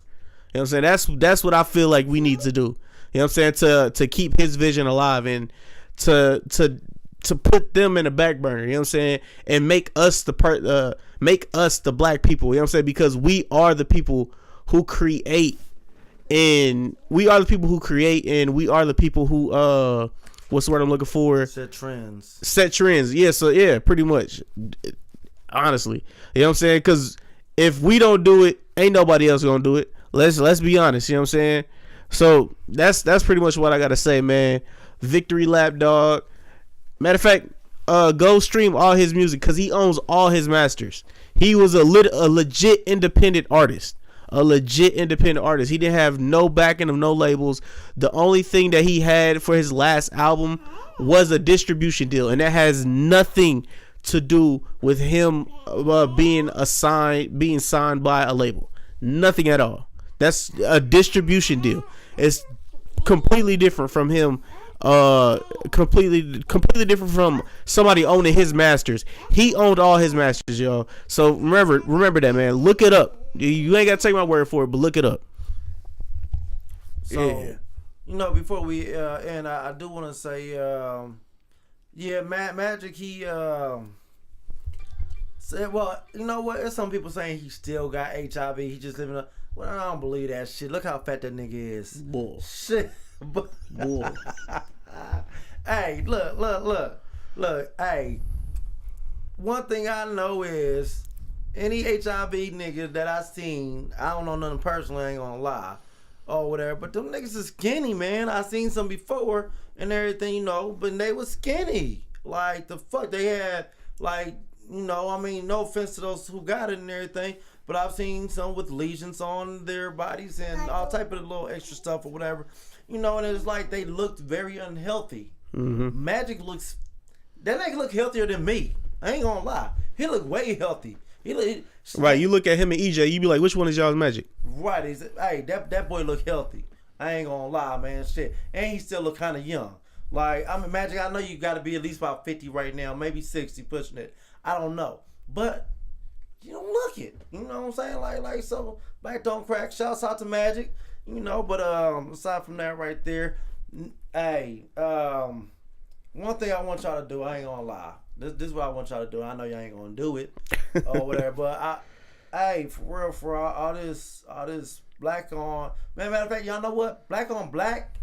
know what I'm saying? That's what I feel like we need to do. You know what I'm saying? To keep his vision alive and to put them in the back burner, you know what I'm saying? And make us the black people, you know what I'm saying? Because we are the people who create, and we are the people who what's the word I'm looking for? Set trends. Yeah, so yeah, pretty much. Honestly. You know what I'm saying? Because if we don't do it, ain't nobody else gonna do it. Let's be honest, you know what I'm saying? So that's pretty much what I gotta say, man. Victory lap, dog. Matter of fact, go stream all his music because he owns all his masters. He was a legit independent artist. He didn't have no backing of no labels. The only thing that he had for his last album was a distribution deal, and that has nothing to do with him being signed by a label. Nothing at all. That's a distribution deal. It's completely different from him. Completely different from somebody owning his masters. He owned all his masters, y'all. So remember that, man. Look it up. You ain't gotta take my word for it, but look it up. So, you know, before we end, I do want to say, Magic, he said, well, you know what? There's some people saying he still got HIV. He just living up. Well, I don't believe that shit. Look how fat that nigga is. Bull. Shit. Bull. Hey, look. Hey, one thing I know is any HIV niggas that I seen, I don't know nothing personally, I ain't gonna lie, or whatever, but them niggas is skinny, man. I seen some before and everything, you know, but they was skinny. Like, the fuck, they had, like, you know, I mean, no offense to those who got it and everything, but I've seen some with lesions on their bodies and all type of little extra stuff or whatever, you know, and it's like they looked very unhealthy. Mm-hmm. That nigga look healthier than me. I ain't gonna lie. He look way healthy. Right, you look at him and EJ, you be like, which one is y'all's Magic? Right, hey, that boy look healthy. I ain't gonna lie, man. Shit, and he still look kind of young. Like, I mean, Magic, I know you got to be at least about 50 right now, maybe 60, pushing it. I don't know, but you don't look it. You know what I'm saying? Like so, Black Don't Crack. Shouts out to Magic. You know, but aside from that, right there, hey, one thing I want y'all to do, I ain't gonna lie. This is what I want y'all to do. I know y'all ain't gonna do it or whatever, but for real, all this black on, man, matter of fact, y'all know what? Black on black,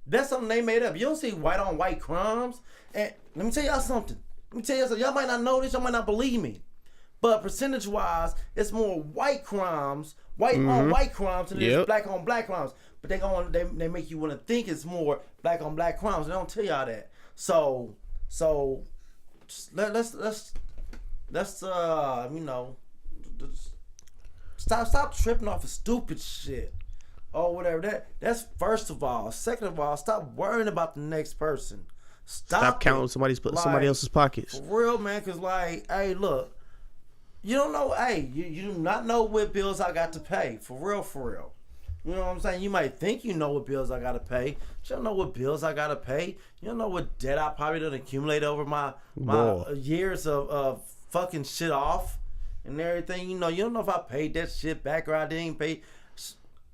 that's something they made up. You don't see white on white crimes. And let me tell y'all something. Y'all might not know this, y'all might not believe me, But percentage wise, it's more white crimes, white on white crimes than it is black on black crimes. But they make you want to think it's more black on black crimes. They don't tell y'all that. So let's stop tripping off of stupid shit or whatever. That's first of all. Second of all, stop worrying about the next person. Stop counting somebody else's pockets. For real, man. Cause hey, look. You don't know, you do not know what bills I got to pay. For real. You know what I'm saying? You might think you know what bills I got to pay. But you don't know what bills I got to pay. You don't know what debt I probably done accumulate over my years of fucking shit off and everything. You don't know if I paid that shit back or I didn't pay.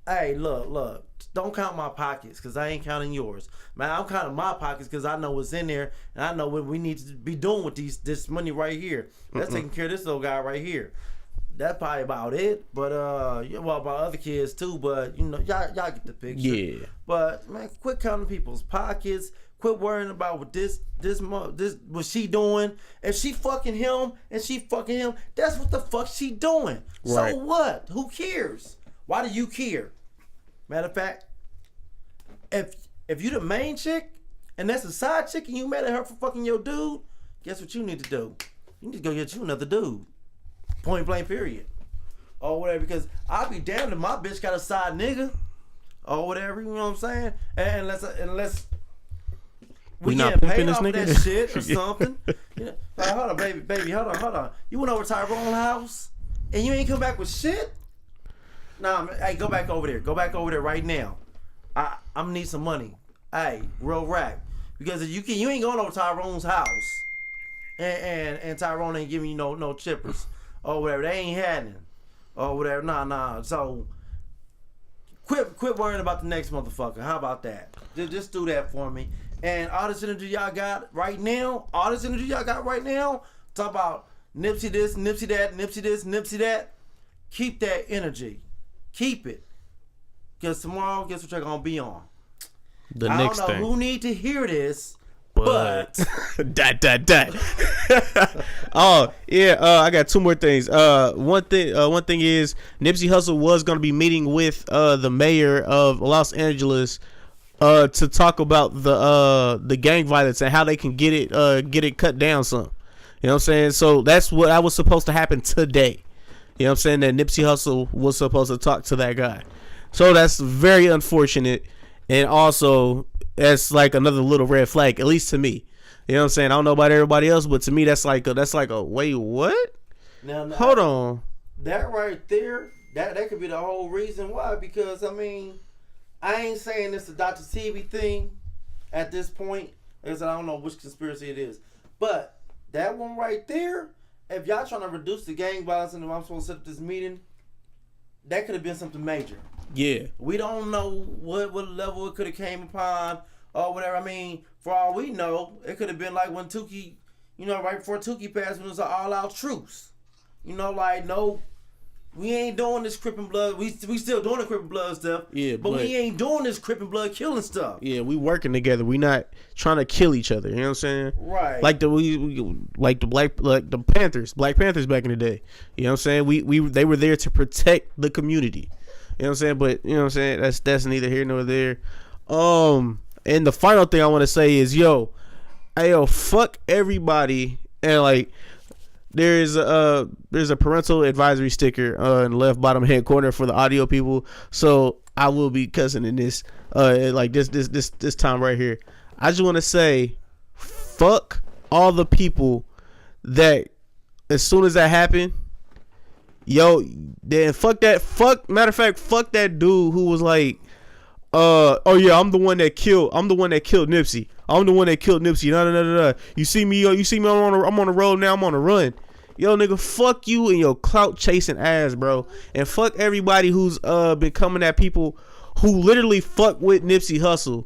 Hey, look. Don't count my pockets because I ain't counting yours. Man, I'm counting my pockets because I know what's in there and I know what we need to be doing with this money right here. That's taking care of this little guy right here. That's probably about it. But about other kids too. But y'all get the picture. Yeah. But man, quit counting people's pockets. Quit worrying about what this what she doing. If she fucking him and she fucking him, that's what the fuck she doing. Right. So what? Who cares? Why do you care? Matter of fact, if you the main chick and that's a side chick and you mad at her for fucking your dude, guess what you need to do? You need to go get you another dude. Point blank period. Or whatever, because I'll be damned if my bitch got a side nigga. Or whatever, you know what I'm saying? And unless we not getting pimping paid this off nigga? Of that shit or something. Like, hold on, baby, hold on. You went over to Tyrone's house and you ain't come back with shit? Nah, man, hey, go back over there. Go back over there right now. I'm gonna need some money. Hey, real rap. Because if you ain't going over to Tyrone's house and Tyrone ain't giving you no chippers or whatever. They ain't happening. Or whatever. Nah. So quit worrying about the next motherfucker. How about that? Just do that for me. And all this energy y'all got right now, talk about Nipsey this, Nipsey that, Nipsey this, Nipsey that. Keep that energy. Keep it. Because tomorrow, guess what you're going to be on? The next thing. I don't know who need to hear this, but... Oh, yeah, I got two more things. One thing is Nipsey Hussle was going to be meeting with the mayor of Los Angeles to talk about the gang violence and how they can get it cut down some. You know what I'm saying? So that's what I was supposed to happen today. You know what I'm saying? That Nipsey Hussle was supposed to talk to that guy. So that's very unfortunate. And also, that's like another little red flag, at least to me. You know what I'm saying? I don't know about everybody else, but to me, that's like a wait, what? Now, hold on. That right there, that could be the whole reason why. Because, I mean, I ain't saying it's a Dr. TV thing at this point. Because I don't know which conspiracy it is. But that one right there, if y'all trying to reduce the gang violence and if I'm supposed to set up this meeting, that could have been something major. Yeah. We don't know what level it could have came upon or whatever. I mean, for all we know, it could have been like when Tukey, right before Tukey passed, when it was an all-out truce. We ain't doing this Crip and Blood. We still doing the Crip and Blood stuff. Yeah, but we ain't doing this Crip and Blood killing stuff. Yeah, we working together. We not trying to kill each other. You know what I'm saying? Right. Like the Panthers, Black Panthers back in the day. You know what I'm saying? They were there to protect the community. You know what I'm saying? But you know what I'm saying? That's neither here nor there. And the final thing I want to say is, fuck everybody. And like, there's a parental advisory sticker in the left bottom hand corner for the audio people. So I will be cussing in this this time right here. I just want to say, fuck all the people that as soon as that happened, then fuck that dude who was like, I'm the one that killed Nipsey. I'm the one that killed Nipsey. No. You see me I'm on the road now, I'm on the run. Yo, nigga, fuck you and your clout chasing ass, bro. And fuck everybody who's been coming at people who literally fuck with Nipsey Hussle.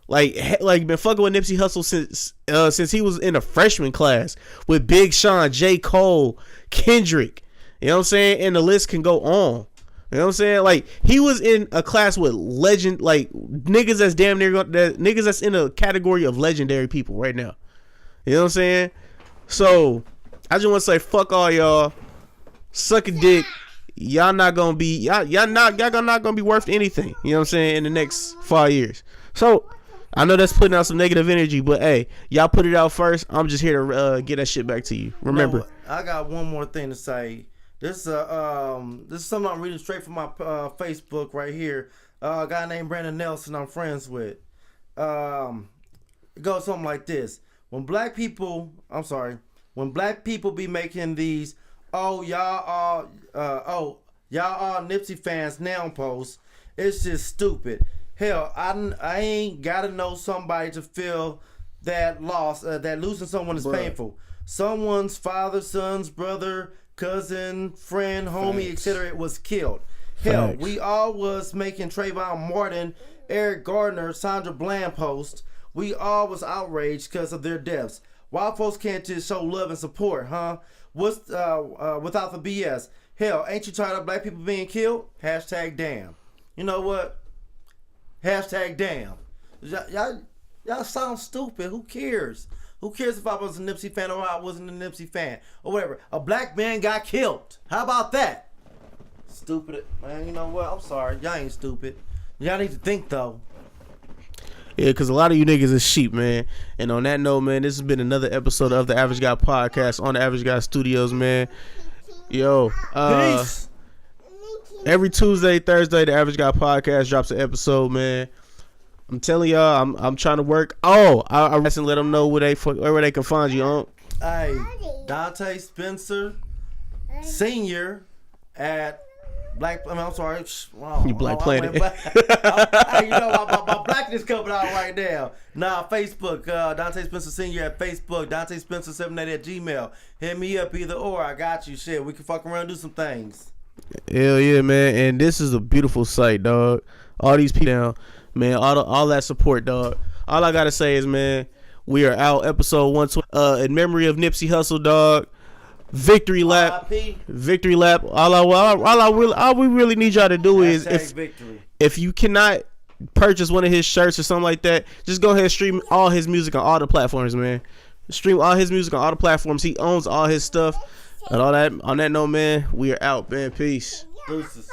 Like been fucking with Nipsey Hussle since he was in a freshman class with Big Sean, J. Cole, Kendrick. You know what I'm saying? And the list can go on. You know what I'm saying? Like, he was in a class with legend, like niggas that's damn near niggas that's in a category of legendary people right now. You know what I'm saying? So I just want to say fuck all y'all. suck a dick. Y'all not gonna be y'all not gonna be worth anything. You know what I'm saying? In the next 5 years. So I know that's putting out some negative energy, but hey, y'all put it out first. I'm just here to get that shit back to you. Remember, No, I got one more thing to say. This is something I'm reading straight from my Facebook right here. A guy named Brandon Nelson I'm friends with. It goes something like this: when black people be making these y'all are Nipsey fans now posts, it's just stupid. Hell, I ain't gotta know somebody to feel that loss, that losing someone is painful. Someone's father, son's brother, cousin, friend, homie, etc. was killed. Hell, Facts. we all was making Trayvon Martin, Eric Gardner, Sandra Bland posts. We all was outraged because of their deaths. Why folks can't just show love and support, huh? What's without the BS? Hell, ain't you tired of black people being killed? Hashtag damn. You know what? Hashtag damn. Y'all sound stupid. Who cares? Who cares if I was a Nipsey fan or I wasn't a Nipsey fan or whatever? A black man got killed. How about that? Stupid. Man, you know what? I'm sorry. Y'all ain't stupid. Y'all need to think, though. Yeah, because a lot of you niggas is sheep, man. And on that note, man, this has been another episode of the Average Guy Podcast on the Average Guy Studios, man. Yo, Peace. every Tuesday, Thursday, the Average Guy Podcast drops an episode, man. I'm telling y'all, I'm trying to work. Oh, I let them know where they can find you on. Hey, Dante Spencer Senior at Black. I'm sorry. Wow, You Black Planet. You know my blackness coming out right now. Nah, Facebook. Dante Spencer Senior at Facebook. Dante Spencer 78 at Gmail. Hit me up either or. I got you. Shit, we can fuck around and do some things. Hell yeah, man. And this is a beautiful site, dog. All these people down, man. All that support, dog. All I gotta say is, man, we are out. Episode 120. In memory of Nipsey Hussle, dog. Victory lap. RIP. Victory lap. All we really need y'all to do is victory. if you cannot purchase one of his shirts or something like that, just go ahead and stream all his music on all the platforms, man. Stream all his music on all the platforms. He owns all his stuff. And all that. On that note, man, we are out, man. Peace. Deuces.